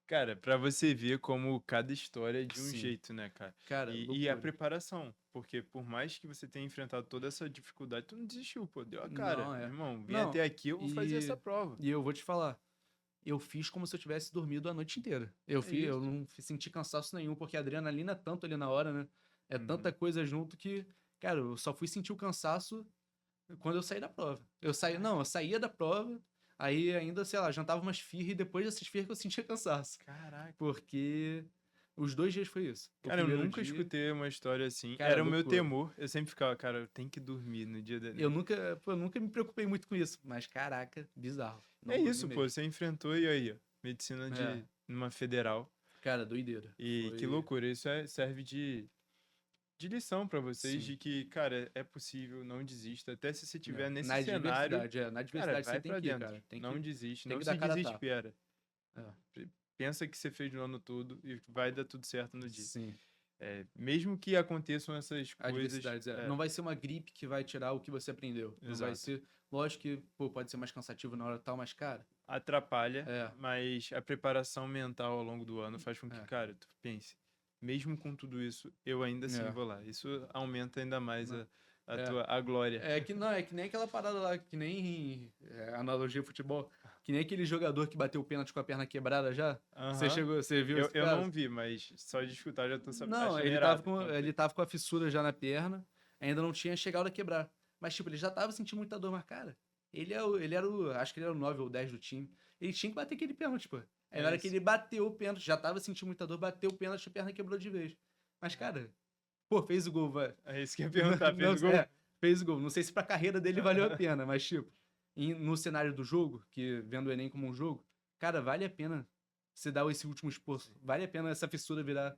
Cara, pra você ver como cada história é de um Sim. jeito, né, cara? Cara, E a loucura. preparação, porque por mais que você tenha enfrentado toda essa dificuldade, tu não desistiu, pô, deu a cara. Não, é. Irmão, vim Não, até aqui, eu vou fazer essa e prova. e eu vou te falar, eu fiz como se eu tivesse dormido a noite inteira. É Eu isso. não senti cansaço nenhum, porque a adrenalina é tanto ali na hora, né, é tanta Uhum. coisa junto que, cara, eu só fui sentir o cansaço quando eu saí da prova. Eu saía da prova, aí ainda, sei lá, jantava umas esfirra e depois dessa esfirra que eu sentia cansaço. Caraca. Porque os 2 dias foi isso. O Cara, eu primeiro nunca dia, escutei uma história assim. cara, Era o meu loucura. temor. Eu sempre ficava, cara, eu tenho que dormir no dia do Enem. Eu nunca me preocupei muito com isso, mas caraca, bizarro. É Não dormi isso, pô, mesmo. você enfrentou e aí, ó, medicina É, numa federal. cara, doideira. E que Foi, loucura, serve de lição pra vocês sim. de que, cara, é possível, não desista. Até se você É. tiver nesse cenário, Na cara, diversidade você vai tem pra que ir, dentro. cara. Não desiste, Tem não que dar se cara a tapa. desespera. É, Pensa que você fez no ano todo e vai dar tudo certo no dia. sim. É, mesmo que aconteçam essas coisas, Adversidades, é. Não vai ser uma gripe que vai tirar o que você aprendeu. Não vai exato. ser. Lógico que, pô, pode ser mais cansativo na hora e tal, mas, cara, Atrapalha, é, mas a preparação mental ao longo do ano faz com que, é, cara, tu pense, mesmo com tudo isso, eu ainda assim é. vou lá. Isso aumenta ainda mais Não, a é. tua a glória. É que nem aquela parada lá, que nem analogia futebol, que nem aquele jogador que bateu o pênalti com a perna quebrada já. Aham. Você viu esse Eu não caso? vi, mas só de escutar já tô Não, achando irado. ele tava com a fissura já na perna, ainda não tinha chegado a quebrar. Mas, tipo, ele já tava sentindo muita dor, mas, cara, ele era acho que ele era o 9 ou 10 do time. Ele tinha que bater aquele pênalti, pô. Aí na É hora que isso. ele bateu o pênalti, já tava sentindo muita dor, bateu o pênalti, a perna quebrou de vez. Mas, cara, pô, fez o gol, vai. É isso que eu ia perguntar, fez o gol? Fez o gol. Não sei se pra carreira dele valeu a pena, mas, tipo, no cenário do jogo, que vendo o Enem como um jogo, cara, vale a pena você dar esse último esforço. Vale a pena essa fissura virar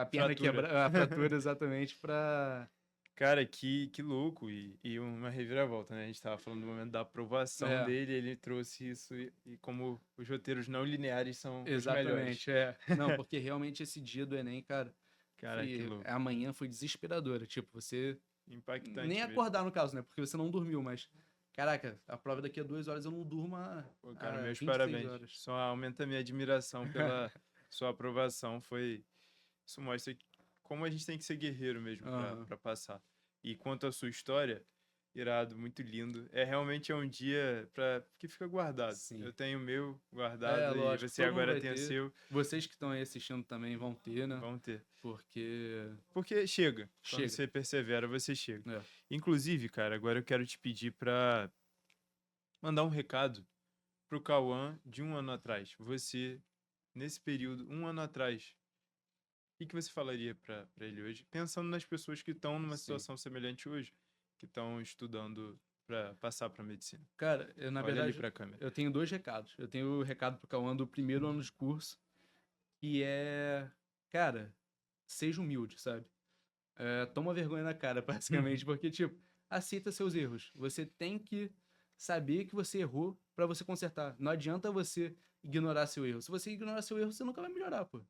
a perna Fratura. quebrar, a fratura exatamente pra. Cara, que louco e uma reviravolta, né? A gente tava falando do momento da aprovação É, dele, ele trouxe isso e como os roteiros não lineares são os melhores. exatamente, é. Não, porque realmente esse dia do Enem, cara, Cara, que louco. amanhã foi desesperadora. Tipo, você nem Impactante mesmo. acordar no caso, né? Porque você não dormiu, mas. Caraca, a prova daqui a 2 horas eu não durmo Pô, cara, há meus 26 parabéns. horas. Só aumenta a minha admiração pela sua aprovação. Isso mostra como a gente tem que ser guerreiro mesmo Aham. pra passar. E quanto à sua história, irado, muito lindo. Realmente é um dia que fica guardado. Sim. Eu tenho o meu É, guardado e lógico, você todo mundo agora vai tem o ter. seu. Vocês que estão aí assistindo também vão ter, né? Vão ter. Porque Porque chega. Quando chega. você persevera, você chega. É. Inclusive, cara, agora eu quero te pedir pra mandar um recado pro Cauã de um ano atrás. Você, nesse período, um ano atrás, o que você falaria pra ele hoje? Pensando nas pessoas que estão numa Sim. situação semelhante hoje, que estão estudando pra passar pra medicina. Cara, na Olha ali verdade, pra câmera. eu tenho 2 recados. Eu tenho o recado pro Cauã do primeiro ano de curso, que é, cara, seja humilde, sabe? Toma vergonha na cara, basicamente, porque, tipo, aceita seus erros. Você tem que saber que você errou pra você consertar. Não adianta você ignorar seu erro. Se você ignorar seu erro, você nunca vai melhorar, pô.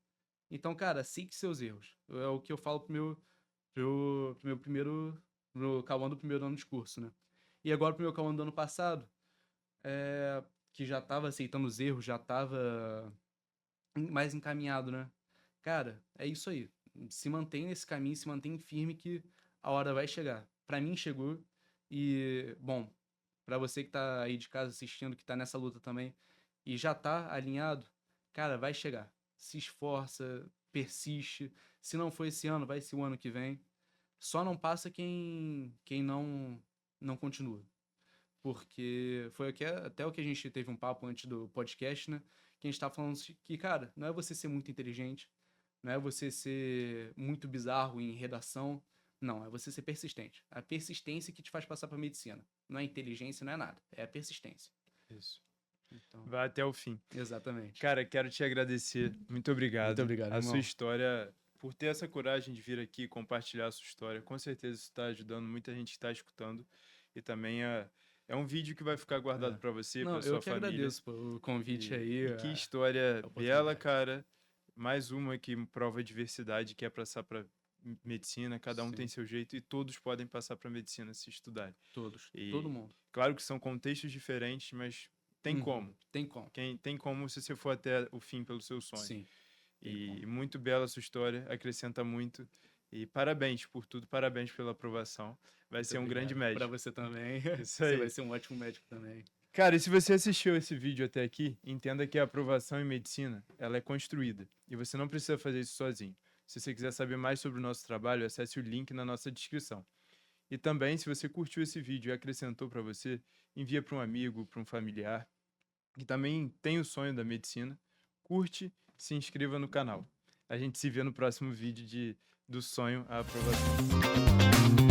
Então, cara, aceite seus erros. É o que eu falo pro meu primeiro, pro Cauã do primeiro ano de curso, né? E agora pro meu Cauã do ano passado, que já tava aceitando os erros, já tava mais encaminhado, né? Cara, é isso aí. Se mantém nesse caminho, se mantém firme que a hora vai chegar. Pra mim chegou e, bom, pra você que tá aí de casa assistindo, que tá nessa luta também e já tá alinhado, cara, vai chegar. Se esforça, persiste. Se não for esse ano, vai ser o ano que vem. Só não passa quem não continua. Porque foi até o que a gente teve um papo antes do podcast, né? Que a gente tava falando que, cara, não é você ser muito inteligente, não é você ser muito bizarro em redação, não, é você ser persistente. A persistência que te faz passar pra medicina. Não é inteligência, não é nada, é a persistência. Isso. Então, Vai até o fim. exatamente. Cara, quero te agradecer. Muito Muito obrigado. obrigado, A sua irmão. história, por ter essa coragem de vir aqui e compartilhar a sua história, com certeza isso está ajudando muita gente que está escutando. E também é um vídeo que vai ficar guardado É. para você, para Não, eu sua que família. agradeço pô, o convite E, aí, e que história a bela, oportunidade. cara. Mais uma que prova a diversidade, que é passar para medicina. Cada um tem Sim, seu jeito e todos podem passar para medicina se estudarem. todos, todo E mundo. claro que são contextos diferentes, mas tem como. Tem como. Tem como se você for até o fim pelo seu sonho. Sim. E muito bela a sua história, acrescenta muito. E parabéns por tudo, parabéns pela aprovação. Vai ser um grande Para médico. você também. Isso Você aí. vai ser um ótimo médico também. Cara, e se você assistiu esse vídeo até aqui, entenda que a aprovação em medicina, ela é construída. E você não precisa fazer isso sozinho. Se você quiser saber mais sobre o nosso trabalho, acesse o link na nossa descrição. E também, se você curtiu esse vídeo e acrescentou para você, envia para um amigo, para um familiar, que também tem o sonho da medicina. Curte, se inscreva no canal. A gente se vê no próximo vídeo do sonho à aprovação.